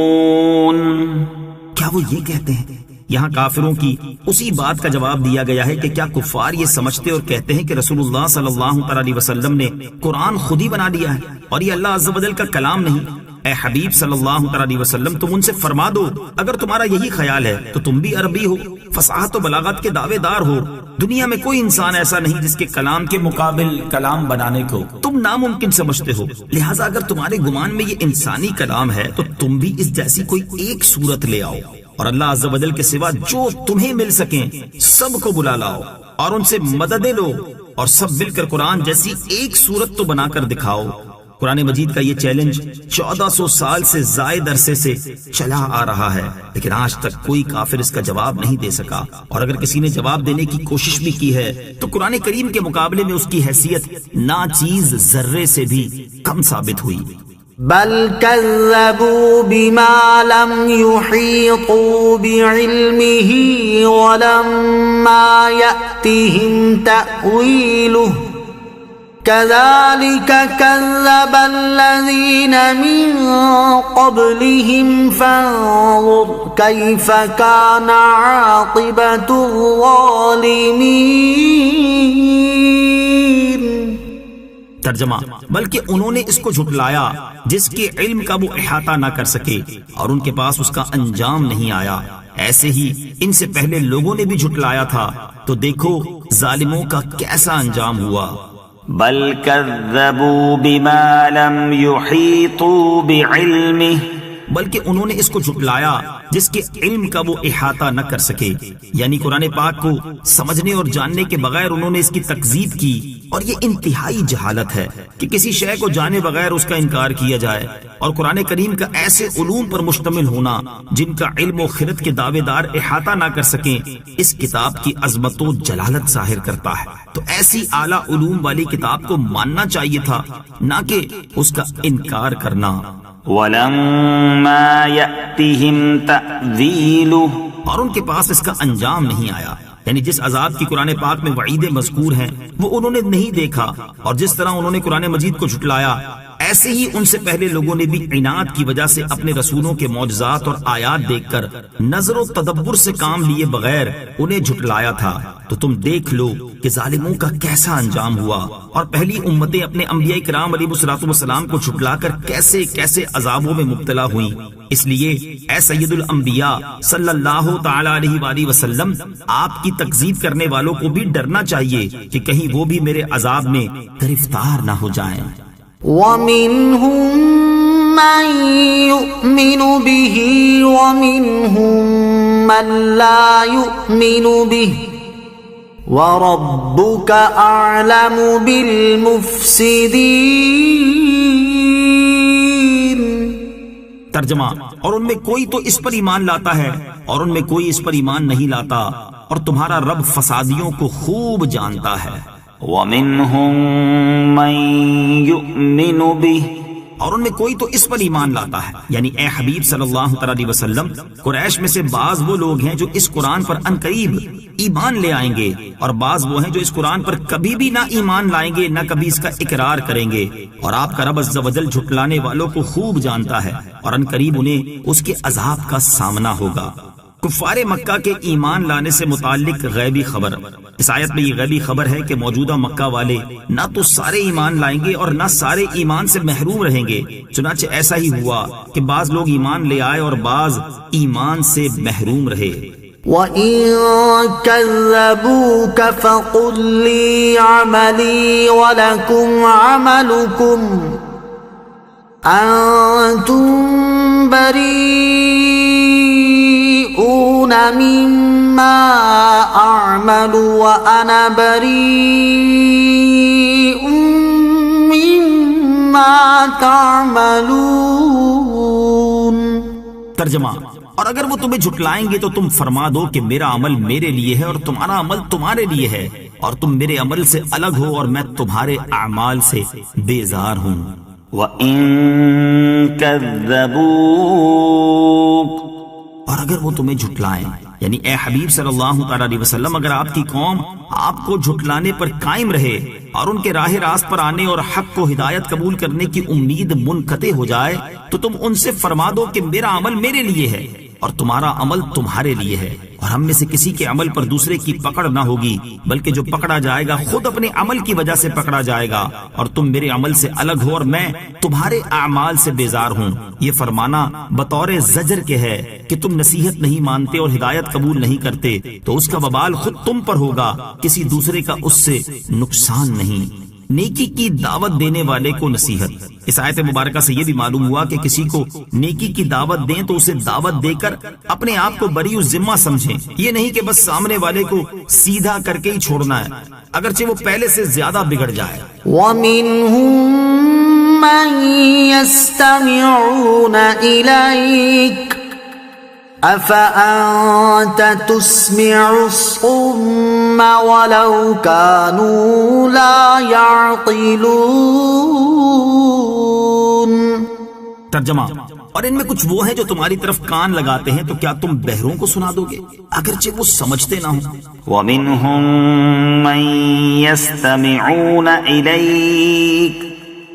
کیا وہ یہ کہتے ہیں؟ یہاں کافروں کی اسی بات کا جواب دیا گیا ہے کہ کیا کفار یہ سمجھتے اور کہتے ہیں کہ رسول اللہ صلی اللہ علیہ وسلم نے قرآن خود ہی بنا لیا ہے اور یہ اللہ عز و جل کا کلام نہیں؟ اے حبیب صلی اللہ علیہ وسلم، تم ان سے فرما دو اگر تمہارا یہی خیال ہے تو تم بھی عربی ہو، فصاحت و بلاغت کے دعوے دار ہو، دنیا میں کوئی انسان ایسا نہیں جس کے کلام کے مقابل کلام بنانے کو تم ناممکن سمجھتے ہو، لہٰذا اگر تمہارے گمان میں یہ انسانی کلام ہے تو تم بھی اس جیسی کوئی ایک صورت لے آؤ اور اللہ عز و جل کے سوا جو تمہیں مل سکیں سب کو بلا لاؤ اور ان سے مددیں لو اور سب مل کر قرآن جیسی ایک صورت تو بنا کر دکھاؤ۔ قرآن مجید کا یہ چیلنج 1400 سال سے زائد عرصے سے چلا آ رہا ہے، لیکن آج تک کوئی کافر اس کا جواب نہیں دے سکا، اور اگر کسی نے جواب دینے کی کوشش بھی کی ہے تو قرآن کریم کے مقابلے میں اس کی حیثیت ناچیز ذرے سے بھی کم ثابت ہوئی۔ بل كذبوا بما لم يحيطوا بعلمه ولما يأتهم تأويله كذلك كذب الذين من قبلهم فانظر كيف كان عاقبة الظالمين۔ ترجمہ، بلکہ انہوں نے اس کو جھٹلایا جس کے علم کا وہ احاطہ نہ کر سکے اور ان کے پاس اس کا انجام نہیں آیا، ایسے ہی ان سے پہلے لوگوں نے بھی جھٹلایا تھا، تو دیکھو ظالموں کا کیسا انجام ہوا۔ بل كذبوا بما لم يحيطوا بعلمه، بلکہ انہوں نے اس کو جھٹلایا جس کے علم کا وہ احاطہ نہ کر سکے، یعنی قرآن پاک کو سمجھنے اور جاننے کے بغیر انہوں نے اس کی تکذیب کی، اور یہ انتہائی جہالت ہے کہ کسی شے کو جانے بغیر اس کا انکار کیا جائے، اور قرآن کریم کا ایسے علوم پر مشتمل ہونا جن کا علم و خرد کے دعوے دار احاطہ نہ کر سکیں، اس کتاب کی عظمت و جلالت ظاہر کرتا ہے۔ تو ایسی اعلیٰ علوم والی کتاب کو ماننا چاہیے تھا، نہ کہ اس کا انکار کرنا۔ وَلَمَّا يَأْتِهِمْ تَأْوِيلُهُ، اور ان کے پاس اس کا انجام نہیں آیا، یعنی جس عذاب کی قرآن پاک میں وعیدیں مذکور ہیں وہ انہوں نے نہیں دیکھا، اور جس طرح انہوں نے قرآن مجید کو جھٹلایا، ایسے ہی ان سے پہلے لوگوں نے بھی عناد کی وجہ سے اپنے رسولوں کے معجزات اور آیات دیکھ کر نظر و تدبر سے کام لیے بغیر انہیں جھٹلایا تھا۔ تو تم دیکھ لو کہ ظالموں کا کیسا انجام ہوا، اور پہلی امتیں اپنے انبیاء کرام علیہ الصلوۃ والسلام کو جھٹلا کر کیسے کیسے عذابوں میں مبتلا ہوئیں۔ اس لیے اے سید الانبیاء صلی اللہ تعالی علیہ وآلہ وسلم، آپ کی تکذیب کرنے والوں کو بھی ڈرنا چاہیے کہ کہیں وہ بھی میرے عذاب میں گرفتار نہ ہو جائیں۔ وَمِنْهُمْ مَنْ يُؤْمِنُ بِهِ وَمِنْهُمْ مَنْ لَا يُؤْمِنُ بِهِ وَرَبُّكَ أَعْلَمُ بِالْمُفْسِدِينَ۔ ترجمہ، اور ان میں کوئی تو اس پر ایمان لاتا ہے اور ان میں کوئی اس پر ایمان نہیں لاتا، اور تمہارا رب فسادیوں کو خوب جانتا ہے۔ وَمِنْهُمْ مَنْ يُؤْمِنُ بِهِ، اور ان میں کوئی تو اس پر ایمان لاتا ہے، یعنی اے حبیب صلی اللہ علیہ وسلم، قریش میں سے بعض وہ لوگ ہیں جو اس قرآن پر عنقریب ایمان لے آئیں گے، اور بعض وہ ہیں جو اس قرآن پر کبھی بھی نہ ایمان لائیں گے نہ کبھی اس کا اقرار کریں گے، اور آپ کا رب عز و جل جھٹلانے والوں کو خوب جانتا ہے، اور عنقریب انہیں اس کے عذاب کا سامنا ہوگا۔ کفار مکہ کے ایمان لانے سے متعلق غیبی خبر، اس آیت میں یہ غیبی خبر ہے کہ موجودہ مکہ والے نہ تو سارے ایمان لائیں گے اور نہ سارے ایمان سے محروم رہیں گے، چنانچہ ایسا ہی ہوا کہ بعض لوگ ایمان لے آئے اور بعض ایمان سے محروم رہے۔ وَإِن كَذَّبُوكَ فَقُل لِّي عَمَلِي وَلَكُمْ عَمَلُكُمْ أَنتُم بَرِيئُونَ مِمَّا أَعْمَلُ وَأَنَا بَرِيءٌ مِّمَّا تَعْمَلُونَ۔ ترجمہ، اور اگر وہ تمہیں جھٹلائیں گے تو تم فرما دو کہ میرا عمل میرے لیے ہے اور تمہارا عمل تمہارے لیے ہے، اور تم میرے عمل سے الگ ہو اور میں تمہارے اعمال سے بیزار ہوں۔ وَإِن كَذَّبُوكَ، اور اگر وہ تمہیں جھٹلائیں، یعنی اے حبیب صلی اللہ تعالی علیہ وسلم، اگر آپ کی قوم آپ کو جھٹلانے پر قائم رہے اور ان کے راہ راست پر آنے اور حق کو ہدایت قبول کرنے کی امید منقطع ہو جائے تو تم ان سے فرما دو کہ میرا عمل میرے لیے ہے اور تمہارا عمل تمہارے لیے ہے، اور ہم میں سے کسی کے عمل پر دوسرے کی پکڑ نہ ہوگی، بلکہ جو پکڑا جائے گا خود اپنے عمل کی وجہ سے پکڑا جائے گا، اور تم میرے عمل سے الگ ہو اور میں تمہارے اعمال سے بیزار ہوں۔ یہ فرمانا بطور زجر کے ہے کہ تم نصیحت نہیں مانتے اور ہدایت قبول نہیں کرتے تو اس کا وبال خود تم پر ہوگا، کسی دوسرے کا اس سے نقصان نہیں۔ نیکی کی دعوت دینے والے کو نصیحت، اس آیت مبارکہ سے یہ بھی معلوم ہوا کہ کسی کو نیکی کی دعوت دیں تو اسے دعوت دے کر اپنے آپ کو بری الذمہ سمجھیں، یہ نہیں کہ بس سامنے والے کو سیدھا کر کے ہی چھوڑنا ہے اگرچہ وہ پہلے سے زیادہ بگڑ جائے۔ وَمِنْهُمْ مَنْ يَسْتَمِعُونَ إِلَيْكَ أَفَأَنْتَ تُسْمِعُ الصُّمَّ وَلَوْ كَانُوا لَا يَعْقِلُونَ۔ ترجمہ، اور ان میں کچھ وہ ہیں جو تمہاری طرف کان لگاتے ہیں، تو کیا تم بہروں کو سنا دو گے اگرچہ وہ سمجھتے نہ ہوں؟ وَمِنْهُمْ مَنْ يَسْتَمِعُونَ إِلَيْكَ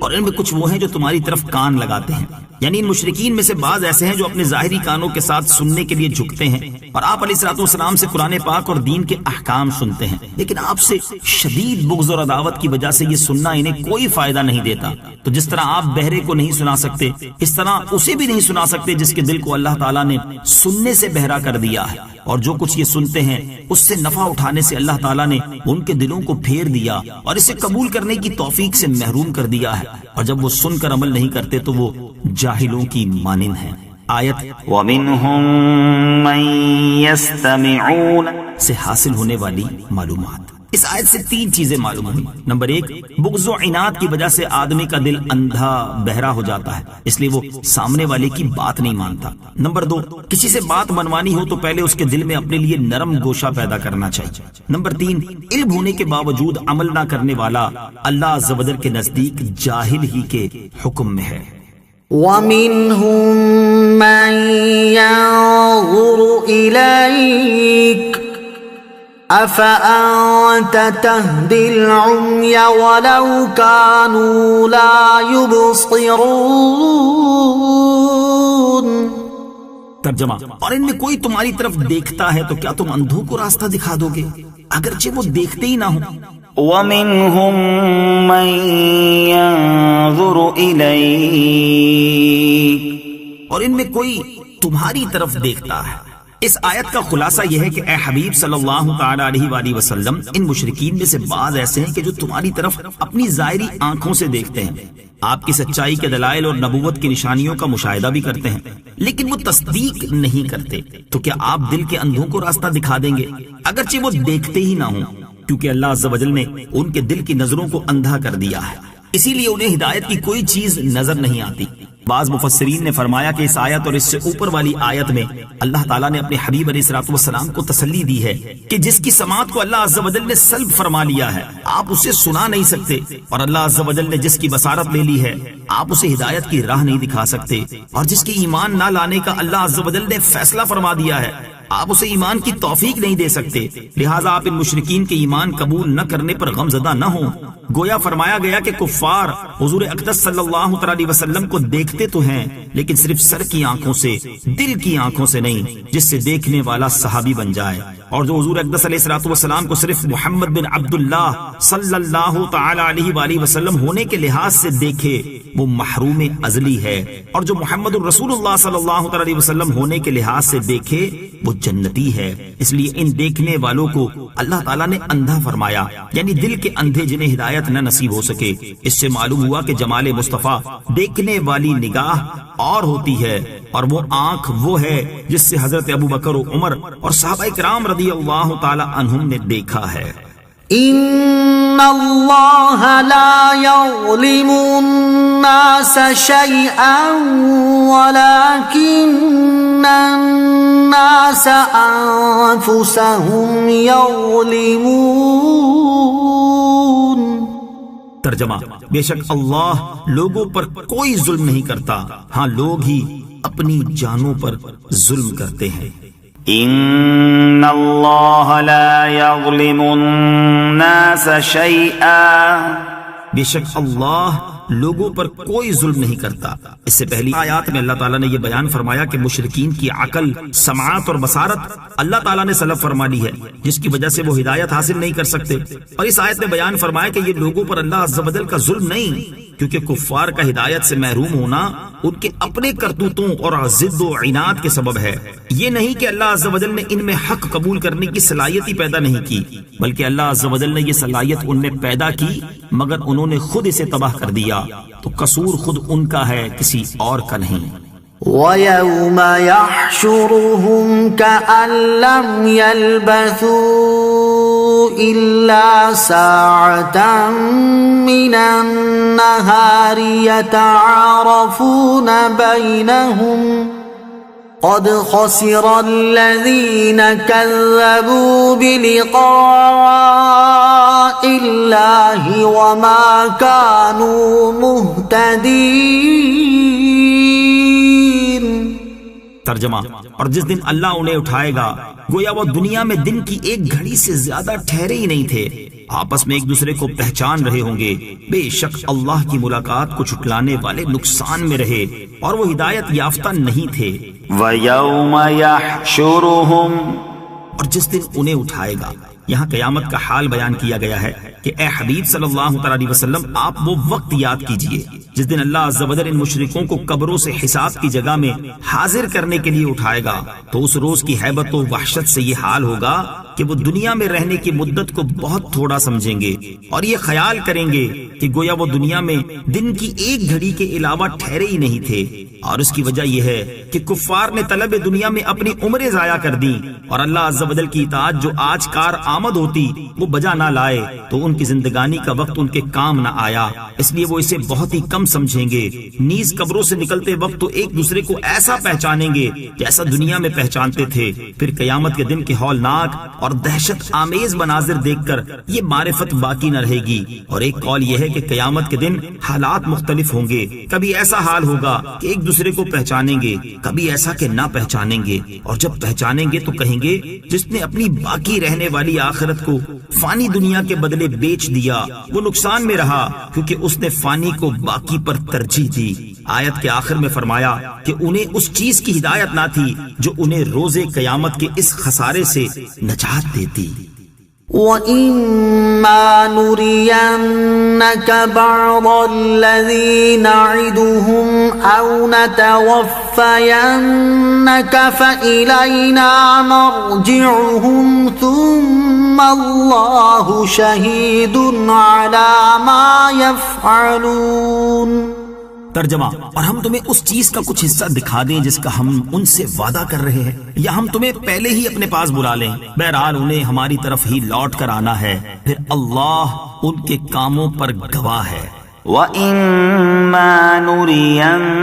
اور ان میں کچھ وہ ہیں جو تمہاری طرف کان لگاتے ہیں، یعنی ان مشرکین میں سے بعض ایسے ہیں جو اپنے ظاہری کانوں کے ساتھ سننے کے لیے جھکتے ہیں اور آپ علیہ الصلوۃ والسلام سے قرآن پاک اور دین کے احکام سنتے ہیں، لیکن آپ سے شدید بغض اور عداوت کی وجہ سے یہ سننا انہیں کوئی فائدہ نہیں دیتا۔ تو جس طرح آپ بہرے کو نہیں سنا سکتے، اس طرح اسے بھی نہیں سنا سکتے جس کے دل کو اللہ تعالیٰ نے سننے سے بہرا کر دیا ہے، اور جو کچھ یہ سنتے ہیں اس سے نفع اٹھانے سے اللہ تعالیٰ نے ان کے دلوں کو پھیر دیا اور اسے قبول کرنے کی توفیق سے محروم کر دیا ہے، اور جب وہ سن کر عمل نہیں کرتے تو وہ جاہلوں کی مانند ہیں۔ آیت وَمِنْهُمْ مَنْ يَسْتَمِعُونَ سے حاصل ہونے والی معلومات۔ اس آیت سے 3 چیزیں معلوم ہوئی۔ نمبر 1، بغض و عناد کی وجہ سے آدمی کا دل اندھا بہرا ہو جاتا ہے، اس لیے وہ سامنے والے کی بات نہیں مانتا۔ نمبر 2، کسی سے بات منوانی ہو تو پہلے اس کے دل میں اپنے لیے نرم گوشہ پیدا کرنا چاہیے۔ نمبر 3، علم ہونے کے باوجود عمل نہ کرنے والا اللہ عز و جل کے نزدیک جاہل ہی کے حکم میں ہے۔ وَمِنْهُمْ مَنْ يَنظُرُ إِلَيْكَ أَفَأَنْتَ تَهْدِي الْعُمْيَ وَلَوْ كَانُوا لَا يُبْصِرُونَ۔ ترجمہ، اور ان میں کوئی تمہاری طرف دیکھتا ہے تو کیا تم اندھوں کو راستہ دکھا دو گے اگرچہ وہ دیکھتے ہی نہ ہوں؟ وَمِنْهُمْ مَنْ يَنظُرُ إِلَيْكَ اور ان میں کوئی تمہاری طرف دیکھتا ہے۔ اس آیت کا خلاصہ یہ ہے کہ اے حبیب صلی اللہ تعالی علیہ وآلہ وسلم، ان مشرکین میں سے بعض ایسے ہیں کہ جو تمہاری طرف اپنی ظاہری آنکھوں سے دیکھتے ہیں، آپ کی سچائی کے دلائل اور نبوت کی نشانیوں کا مشاہدہ بھی کرتے ہیں، لیکن وہ تصدیق نہیں کرتے۔ تو کیا آپ دل کے اندھوں کو راستہ دکھا دیں گے اگرچہ وہ دیکھتے ہی نہ ہوں؟ کیونکہ اللہ عز و جل نے ان کے دل کی نظروں کو اندھا کر دیا ہے، اسی لیے انہیں ہدایت کی کوئی چیز نظر نہیں آتی۔ بعض مفسرین نے فرمایا کہ اس آیت اور اس سے اوپر والی آیت میں اللہ تعالیٰ نے اپنے حبیب علیہ الصلوۃ والسلام کو تسلی دی ہے کہ جس کی سماعت کو اللہ عز و جل نے سلب فرما لیا ہے آپ اسے سنا نہیں سکتے، اور اللہ عز و جل نے جس کی بصارت لے لی ہے آپ اسے ہدایت کی راہ نہیں دکھا سکتے، اور جس کے ایمان نہ لانے کا اللہ عز و جل نے فیصلہ فرما دیا ہے آپ اسے ایمان کی توفیق نہیں دے سکتے۔ لہٰذا آپ ان مشرکین کے ایمان قبول نہ کرنے پر غمزدہ نہ ہوں۔ گویا فرمایا گیا کہ کفار حضور اقدس صلی اللہ علیہ وسلم کو دیکھتے تو ہیں لیکن صرف سر کی آنکھوں سے، دل کی آنکھوں سے نہیں، جس سے دیکھنے والا صحابی بن جائے، اور جو حضور اقدس علیہ الصلوۃ والسلام کو صرف محمد بن عبداللہ صلی اللہ تعالی علیہ وآلہ وسلم ہونے کے لحاظ سے دیکھے وہ محروم ازلی ہے، اور جو محمد الرسول اللہ صلی اللہ علیہ وسلم ہونے کے لحاظ سے دیکھے وہ جنتی ہے۔ اس لیے ان دیکھنے والوں کو اللہ تعالیٰ نے اندھا فرمایا، یعنی دل کے اندھے جنہیں ہدایت نہ نصیب ہو سکے۔ اس سے معلوم ہوا کہ جمال مصطفیٰ دیکھنے والی نگاہ اور ہوتی ہے، اور وہ آنکھ وہ ہے جس سے حضرت ابوبکر و عمر اور صحابہ کرام رضی اللہ تعالی عنہم نے دیکھا ہے۔ ان اللہ لا یظلم الناس شیئا ولکن الناس انفسهم یظلمون۔ ترجمہ، بے شک اللہ لوگوں پر کوئی ظلم نہیں کرتا، ہاں لوگ ہی اپنی جانوں پر ظلم کرتے ہیں۔ ان اللہ لا یظلم الناس شیئا، بے شک اللہ لوگوں پر کوئی ظلم نہیں کرتا۔ اس سے پہلی آیات میں اللہ تعالیٰ نے یہ بیان فرمایا کہ مشرکین کی عقل، سماعت اور بصارت اللہ تعالیٰ نے سلب فرما لی ہے، جس کی وجہ سے وہ ہدایت حاصل نہیں کر سکتے، اور اس آیت میں بیان فرمایا کہ یہ لوگوں پر اللہ عز و جل کا ظلم نہیں، کیونکہ کفار کا ہدایت سے محروم ہونا ان کے اپنے کرتوتوں اور ضد و عناد کے سبب ہے۔ یہ نہیں کہ اللہ عز و جل نے ان میں حق قبول کرنے کی صلاحیت ہی پیدا نہیں کی، بلکہ اللہ عز و جل نے یہ صلاحیت ان میں پیدا کی مگر انہوں نے خود اسے تباہ کر دیا، تو قصور خود ان کا ہے، کسی اور کا نہیں۔ وَيَوْمَ يَحْشُرُهُمْ كَأَن لَّمْ يَلْبَثُوا إِلَّا سَاعَةً مِّنَ النَّهَارِ يَتَعَارَفُونَ بَيْنَهُمْ قَدْ خَسِرَ الَّذِينَ كَذَّبُوا بِلِقَاءِ اللَّهِ وَمَا كَانُوا مُهْتَدِينَ۔ ترجمہ، اور جس دن اللہ انہیں اٹھائے گا گویا وہ دنیا میں دن کی ایک گھڑی سے زیادہ ٹھہرے ہی نہیں تھے، آپس میں ایک دوسرے کو پہچان رہے ہوں گے۔ بے شک اللہ کی ملاقات کو چھٹلانے والے نقصان میں رہے اور وہ ہدایت یافتہ نہیں تھے۔ وَيَوْمَ يَحْشُرُهُمْ، اور جس دن انہیں اٹھائے گا، یہاں قیامت کا حال بیان کیا گیا ہے کہ اے حبیب صلی اللہ تعالی علیہ وسلم آپ وہ وقت یاد کیجئے جس دن اللہ عز و جل ان مشرکوں کو قبروں سے حساب کی جگہ میں حاضر کرنے کے لیے اٹھائے گا، تو اس روز کی ہیبت و وحشت سے یہ حال ہوگا کہ وہ دنیا میں رہنے کی مدت کو بہت تھوڑا سمجھیں گے اور یہ خیال کریں گے کہ گویا وہ دنیا میں دن کی ایک گھڑی کے علاوہ ٹھہرے ہی نہیں تھے۔ اور اس کی وجہ یہ ہے کہ کفار نے طلب دنیا میں اپنی عمریں ضائع کر دیں اور اللہ عز و جل کی اطاعت جو آج کار آمد ہوتی وہ بجا نہ لائے تو ان کی زندگانی کا وقت ان کے کام نہ آیا، اس لیے وہ اسے بہت ہی کم سمجھیں گے۔ نیز قبروں سے نکلتے وقت تو ایک دوسرے کو ایسا پہچانیں گے جیسا دنیا میں پہچانتے تھے، پھر قیامت کے دن کے ہولناک اور دہشت آمیز مناظر دیکھ کر یہ معرفت باقی نہ رہے گی۔ اور ایک قول یہ ہے کہ قیامت کے دن حالات مختلف ہوں گے، کبھی ایسا حال ہوگا کہ ایک دوسرے کو پہچانیں گے، کبھی ایسا کہ نہ پہچانیں گے، اور جب پہچانیں گے تو کہیں گے جس نے اپنی باقی رہنے والی آخرت کو فانی دنیا کے بدلے بیچ دیا وہ نقصان میں رہا، کیونکہ اس نے فانی کو باقی پر ترجیح دی۔ آیت کے آخر میں فرمایا کہ انہیں اس چیز کی ہدایت نہ تھی جو انہیں روز قیامت کے اس خسارے سے نجات دیتی۔ وَإِمَّا نُرِيَنَّكَ بَعْضَ الَّذِي نَعِدُهُمْ أَوْ نَتَوَفَّيَنَّكَ فَإِلَيْنَا مَرْجِعُهُمْ ثُمَّ اللَّهُ شَهِيدٌ عَلَى مَا يَفْعَلُونَ۔ ترجمہ، اور ہم تمہیں اس چیز کا کچھ حصہ دکھا دیں جس کا ہم ان سے وعدہ کر رہے ہیں، یا ہم تمہیں پہلے ہی اپنے پاس بلا لیں، بہرحال انہیں ہماری طرف ہی لوٹ کر آنا ہے، پھر اللہ ان کے کاموں پر گواہ ہے۔ وَإِمَّا نُرِيَنَّكَ،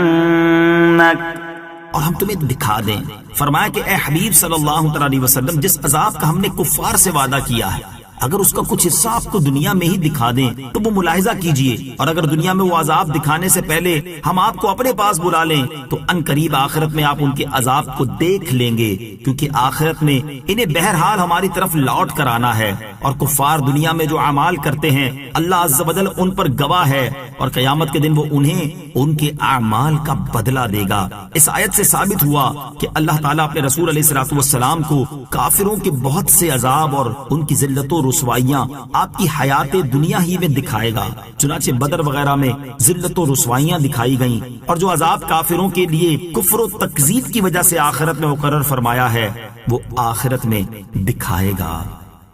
اور ہم تمہیں دکھا دیں، فرمایا کہ اے حبیب صلی اللہ علیہ وسلم جس عذاب کا ہم نے کفار سے وعدہ کیا ہے اگر اس کا کچھ حصہ آپ کو دنیا میں ہی دکھا دیں تو وہ ملاحظہ کیجئے، اور اگر دنیا میں وہ عذاب دکھانے سے پہلے ہم آپ کو اپنے پاس بلا لیں تو ان قریب آخرت میں آپ ان کے عذاب کو دیکھ لیں گے، کیونکہ آخرت میں انہیں بہرحال ہماری طرف لوٹ کر آنا ہے، اور کفار دنیا میں جو اعمال کرتے ہیں اللہ عز و جل ان پر گواہ ہے، اور قیامت کے دن وہ انہیں ان کے اعمال کا بدلہ دے گا۔ اس آیت سے ثابت ہوا کہ اللہ تعالیٰ اپنے رسول علیہ الصلوۃ والسلام کو کافروں کے بہت سے عذاب اور ان کی ذلت و رسوائیاں آپ کی حیات دنیا ہی میں دکھائے گا، چنانچہ بدر وغیرہ میں ذلت و رسوائیاں دکھائی گئیں، اور جو عذاب کافروں کے لیے کفر و تکذیب کی وجہ سے آخرت میں مقرر فرمایا ہے وہ آخرت میں دکھائے گا۔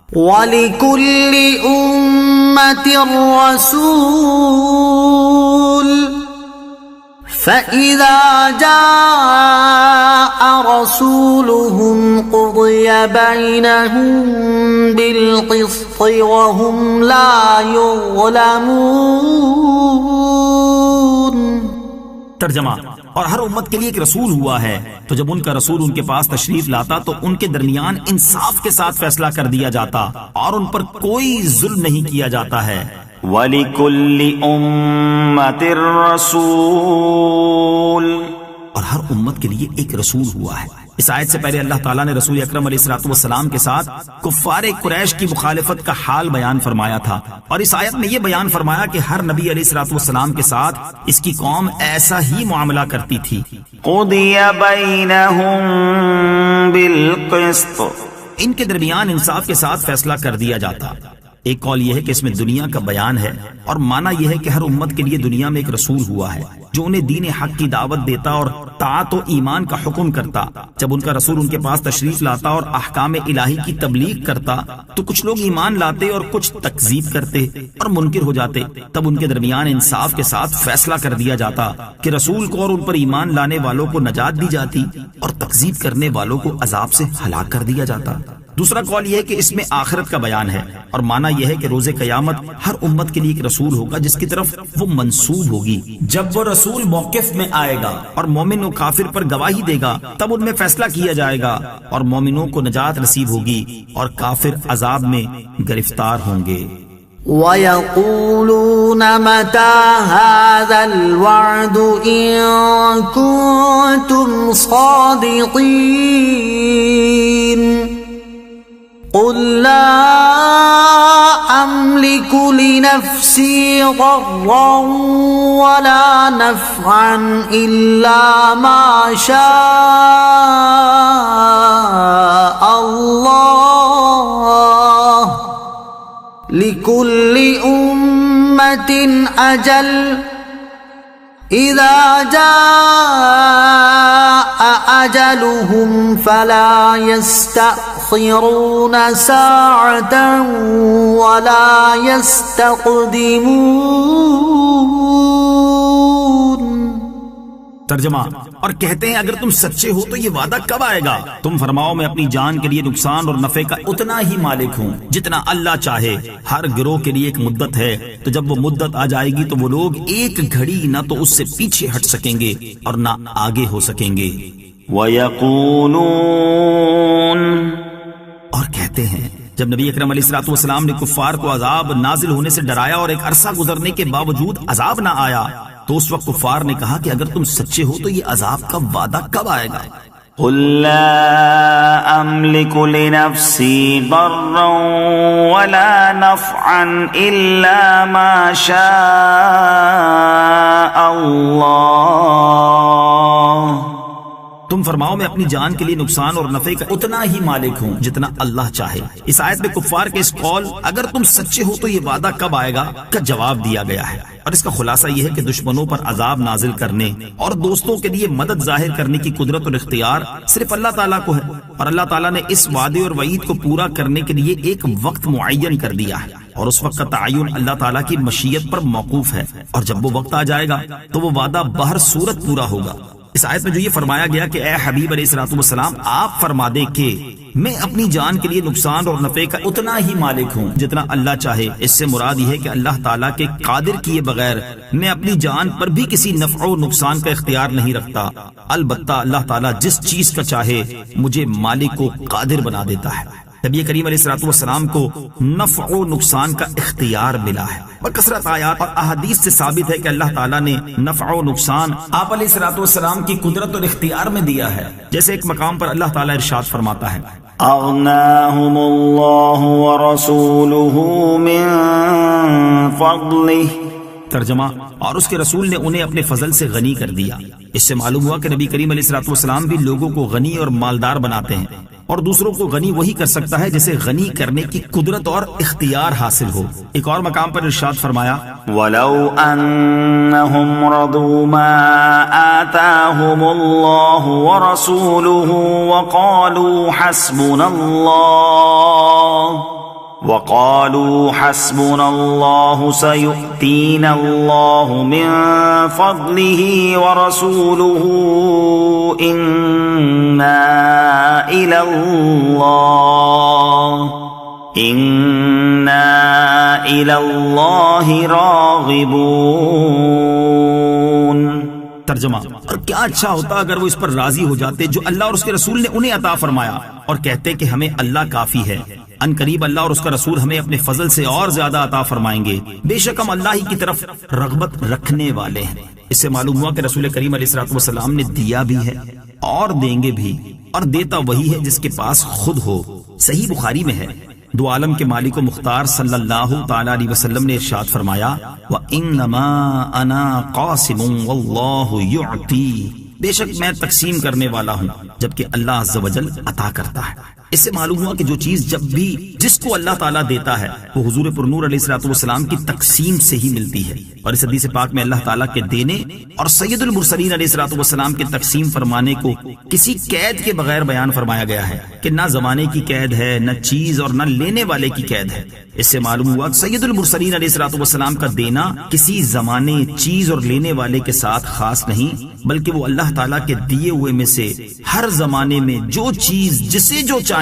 وَلِكُلِّ أُمَّةٍ رَّسُولٌ فَإِذَا جَاءَ رَسُولُهُمْ قُضِيَ بَيْنَهُم بِالْقِسْطِ وَهُمْ لَا يُظْلَمُونَ۔ ترجمہ، اور ہر امت کے لیے ایک رسول ہوا ہے، تو جب ان کا رسول ان کے پاس تشریف لاتا تو ان کے درمیان انصاف کے ساتھ فیصلہ کر دیا جاتا اور ان پر کوئی ظلم نہیں کیا جاتا ہے۔ وَلِكُلِّ أُمَّةٍ رَّسُولٌ، اور ہر امت کے لیے ایک رسول ہوا ہے۔ اس آیت سے پہلے اللہ تعالیٰ نے رسول اکرم علیہ الصلوۃ والسلام کے ساتھ کفار قریش کی مخالفت کا حال بیان فرمایا تھا، اور اس آیت میں یہ بیان فرمایا کہ ہر نبی علیہ الصلوۃ والسلام کے ساتھ اس کی قوم ایسا ہی معاملہ کرتی تھی۔ قُضِيَ بَيْنَهُم بِالْقِسْطِ، ان کے درمیان انصاف کے ساتھ فیصلہ کر دیا جاتا۔ ایک قول یہ ہے کہ اس میں دنیا کا بیان ہے، اور معنی یہ ہے کہ ہر امت کے لیے دنیا میں ایک رسول ہوا ہے جو انہیں دین حق کی دعوت دیتا اور طاعت و ایمان کا حکم کرتا۔ جب ان کا رسول ان کے پاس تشریف لاتا اور احکام الہی کی تبلیغ کرتا تو کچھ لوگ ایمان لاتے اور کچھ تکذیب کرتے اور منکر ہو جاتے، تب ان کے درمیان انصاف کے ساتھ فیصلہ کر دیا جاتا کہ رسول کو اور ان پر ایمان لانے والوں کو نجات دی جاتی اور تکذیب کرنے والوں کو عذاب سے ہلاک کر دیا جاتا۔ دوسرا قول یہ ہے کہ اس میں آخرت کا بیان ہے، اور معنی یہ ہے کہ روز قیامت ہر امت کے لیے ایک رسول ہوگا جس کی طرف وہ منسوب ہوگی۔ جب وہ رسول موقف میں آئے گا اور مومن و کافر پر گواہی دے گا تب ان میں فیصلہ کیا جائے گا، اور مومنوں کو نجات نصیب ہوگی اور کافر عذاب میں گرفتار ہوں گے۔ وَيَقُولُونَ مَتَى هَذَا الْوَعْدُ إِن كُنتُمْ صَادِقِينَ قُل لَّا أَمْلِكُ لِنَفْسِي ضَرًّا وَلَا نَفْعًا إِلَّا مَا شَاءَ اللَّهُ لِكُلِّ أُمَّةٍ أَجَلٌ إِذَا جَاءَ أَجَلُهُمْ فَلَا يَسْتَأْخِرُونَ سَاعَةً وَلَا يَسْتَقْدِمُونَ۔ ترجمہ، اور کہتے ہیں اگر تم سچے ہو تو یہ وعدہ کب آئے گا؟ تم فرماؤ میں اپنی جان کے لیے نقصان اور نفع کا اتنا ہی مالک ہوں جتنا اللہ چاہے۔ ہر گروہ کے لیے ایک مدت ہے، تو جب وہ مدت آ جائے گی تو وہ لوگ ایک گھڑی نہ تو اس سے پیچھے ہٹ سکیں گے اور نہ آگے ہو سکیں گے۔ وَيَقُولُونَ، اور کہتے ہیں جب نبی اکرم علیہ الصلوۃ والسلام نے کفار کو عذاب نازل ہونے سے ڈرایا اور ایک عرصہ گزرنے کے باوجود عذاب نہ آیا تو اس وقت کفار نے کہا کہ اگر تم سچے ہو تو یہ عذاب کا وعدہ کب آئے گا؟ قُل لَّا أَمْلِكُ لِنَفْسِي ضَرًّا وَلَا نَفْعًا إِلَّا مَا شَاءَ اللَّهُ۔ تم فرماؤ میں اپنی جان کے لیے نقصان اور نفع کا اتنا ہی مالک ہوں جتنا اللہ چاہے۔ اس آیت میں کفار کے اس قول اگر تم سچے ہو تو یہ وعدہ کب آئے گا کا جواب دیا گیا ہے، اور اس کا خلاصہ یہ ہے کہ دشمنوں پر عذاب نازل کرنے اور دوستوں کے لیے مدد ظاہر کرنے کی قدرت اور اختیار صرف اللہ تعالیٰ کو ہے، اور اللہ تعالیٰ نے اس وعدے اور وعید کو پورا کرنے کے لیے ایک وقت معین کر دیا ہے، اور اس وقت کا تعین اللہ تعالیٰ کی مشیت پر موقوف ہے، اور جب وہ وقت آ جائے گا تو وہ وعدہ بہر صورت پورا ہوگا۔ اس آیت میں جو یہ فرمایا گیا کہ اے حبیب علیہ الصلوۃ والسلام آپ فرما دے کہ میں اپنی جان کے لیے نقصان اور نفع کا اتنا ہی مالک ہوں جتنا اللہ چاہے، اس سے مراد یہ ہے کہ اللہ تعالیٰ کے قادر کیے بغیر میں اپنی جان پر بھی کسی نفع و نقصان کا اختیار نہیں رکھتا، البتہ اللہ تعالیٰ جس چیز کا چاہے مجھے مالک و قادر بنا دیتا ہے۔ نبی کریم علیہ الصلوۃ والسلام کو نفع و نقصان کا اختیار ملا ہے۔ بکثرت آیات اور احادیث سے ثابت ہے کہ اللہ تعالیٰ نے نفع و نقصان آپ علیہ الصلوۃ والسلام کی قدرت اور اختیار میں دیا ہے، جیسے ایک مقام پر اللہ تعالیٰ ارشاد فرماتا ہے أغناهم الله ورسوله من فضله۔ ترجمہ، اور اس کے رسول نے انہیں اپنے فضل سے غنی کر دیا۔ اس سے معلوم ہوا کہ نبی کریم علیہ الصلوۃ والسلام بھی لوگوں کو غنی اور مالدار بناتے ہیں، اور دوسروں کو غنی وہی کر سکتا ہے جسے غنی کرنے کی قدرت اور اختیار حاصل ہو۔ ایک اور مقام پر ارشاد فرمایا وَلَوْ أَنَّهُمْ رَضُوا مَا آتَاهُمُ اللَّهُ وَرَسُولُهُ وَقَالُوا حَسْبُنَا اللَّهُ سَيُؤْتِينَا اللَّهُ مِن فَضْلِهِ وَرَسُولُهُ إِنَّا إِلَى اللَّهِ رَاغِبُونَ۔ ترجمہ، اور کیا اچھا ہوتا اگر وہ اس پر راضی ہو جاتے جو اللہ اور اس کے رسول نے انہیں عطا فرمایا، اور کہتے کہ ہمیں اللہ کافی ہے، ان قریب اللہ اور اس کا رسول ہمیں اپنے فضل سے اور زیادہ عطا فرمائیں گے، بے شک ہم اللہ ہی کی طرف رغبت رکھنے والے ہیں۔ اس سے معلوم ہوا کہ رسول کریم علیہ الصلوۃ والسلام نے دیا بھی ہے اور دیں گے بھی، اور دیتا وہی ہے جس کے پاس خود ہو۔ صحیح بخاری میں ہے، دو عالم کے مالک و مختار صلی اللہ تعالی علیہ وسلم نے ارشاد فرمایا وَإِنَّمَا أَنَا قَاسِمٌ وَاللَّهُ يُعْطِي، بے شک میں تقسیم کرنے والا ہوں جبکہ اللہ عز و جل عطا کرتا ہے۔ اس سے معلوم ہوا کہ جو چیز جب بھی جس کو اللہ تعالیٰ دیتا ہے وہ حضور پرنور علیہ الصلوۃ والسلام کی تقسیم سے ہی ملتی ہے، اور اس حدیث پاک میں اللہ تعالیٰ کے دینے اور سید المرسلین علیہ الصلوۃ والسلام کے تقسیم فرمانے کو کسی قید کے بغیر بیان فرمایا گیا ہے کہ نہ زمانے کی قید ہے، نہ چیز اور نہ لینے والے کی قید ہے۔ اس سے معلوم ہوا سید المرسلین علیہ الصلوۃ والسلام کا دینا کسی زمانے، چیز اور لینے والے کے ساتھ خاص نہیں، بلکہ وہ اللہ تعالیٰ کے دیے ہوئے میں سے ہر زمانے میں جو چیز جسے جو چاہیں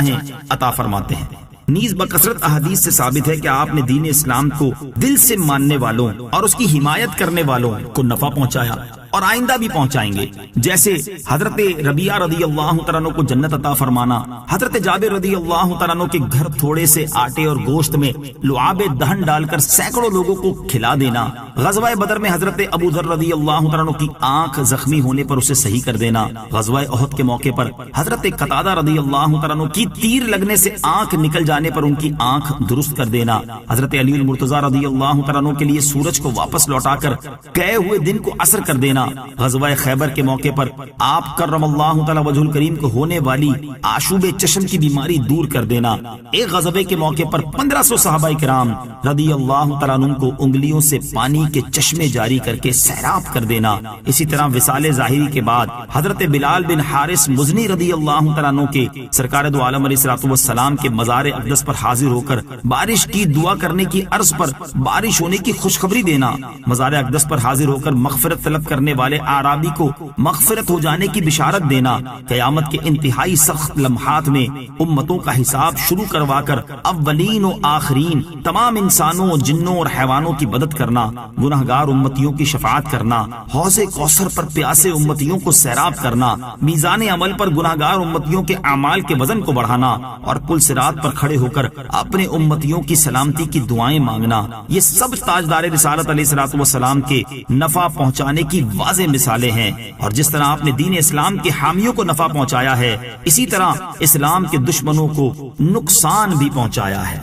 عطا فرماتے ہیں۔ نیز بکثرت احادیث سے ثابت ہے کہ آپ نے دین اسلام کو دل سے ماننے والوں اور اس کی حمایت کرنے والوں کو نفع پہنچایا، اور آئندہ بھی پہنچائیں گے، جیسے حضرت ربیعہ رضی اللہ تعالیٰ عنہ کو جنت عطا فرمانا، حضرت جابر رضی اللہ تعالیٰ عنہ کے گھر تھوڑے سے آٹے اور گوشت میں لعاب دہن ڈال کر سینکڑوں لوگوں کو کھلا دینا، غزوہ بدر میں حضرت ابو ذر رضی اللہ تعالیٰ عنہ کی آنکھ زخمی ہونے پر اسے صحیح کر دینا، غزوہ احد کے موقع پر حضرت قتادہ رضی اللہ تعالیٰ عنہ کی تیر لگنے سے آنکھ نکل جانے پر ان کی آنکھ درست کر دینا، حضرت علی المرتضیٰ رضی اللہ تعالیٰ عنہ کے لیے سورج کو واپس لوٹا کر گئے ہوئے دن کو عصر کر دینا، غزوہ خیبر کے موقع پر آپ کرم اللہ تعالی وجہ الکریم کو ہونے والی آشوب چشم کی بیماری دور کر دینا، ایک غزوے کے موقع پر 1500 صحابہ کرام رضی اللہ تعالیٰ عنہ کو انگلیوں سے پانی کے چشمے جاری کر کے سیراب کر دینا، اسی طرح وصال ظاہری کے بعد حضرت بلال بن حارث مزنی رضی اللہ تعالیٰ عنہ کے سرکار دو عالم علیہ الصلوۃ والسلام کے مزار اقدس پر حاضر ہو کر بارش کی دعا کرنے کی عرض پر بارش ہونے کی خوشخبری دینا، مزار اقدس پر حاضر ہو کر مغفرت طلب کرنے والے اعرابی کو مغفرت ہو جانے کی بشارت دینا، قیامت کے انتہائی سخت لمحات میں امتوں کا حساب شروع کروا کر اولین و آخرین تمام انسانوں، جنوں اور حیوانوں کی مدد کرنا، گناہگار امتیوں کی شفاعت کرنا، حوض کوثر پر پیاسے امتیوں کو سیراب کرنا، میزان عمل پر گناہگار امتیوں کے اعمال کے وزن کو بڑھانا اور پل صراط پر کھڑے ہو کر اپنے امتیوں کی سلامتی کی دعائیں مانگنا، یہ سب تاجدار رسالت علیہ الصلوۃ والسلام کے نفع پہنچانے کی واضح مثالیں ہیں، اور جس طرح آپ نے دین اسلام کے حامیوں کو نفع پہنچایا ہے، اسی طرح اسلام کے دشمنوں کو نقصان بھی پہنچایا ہے۔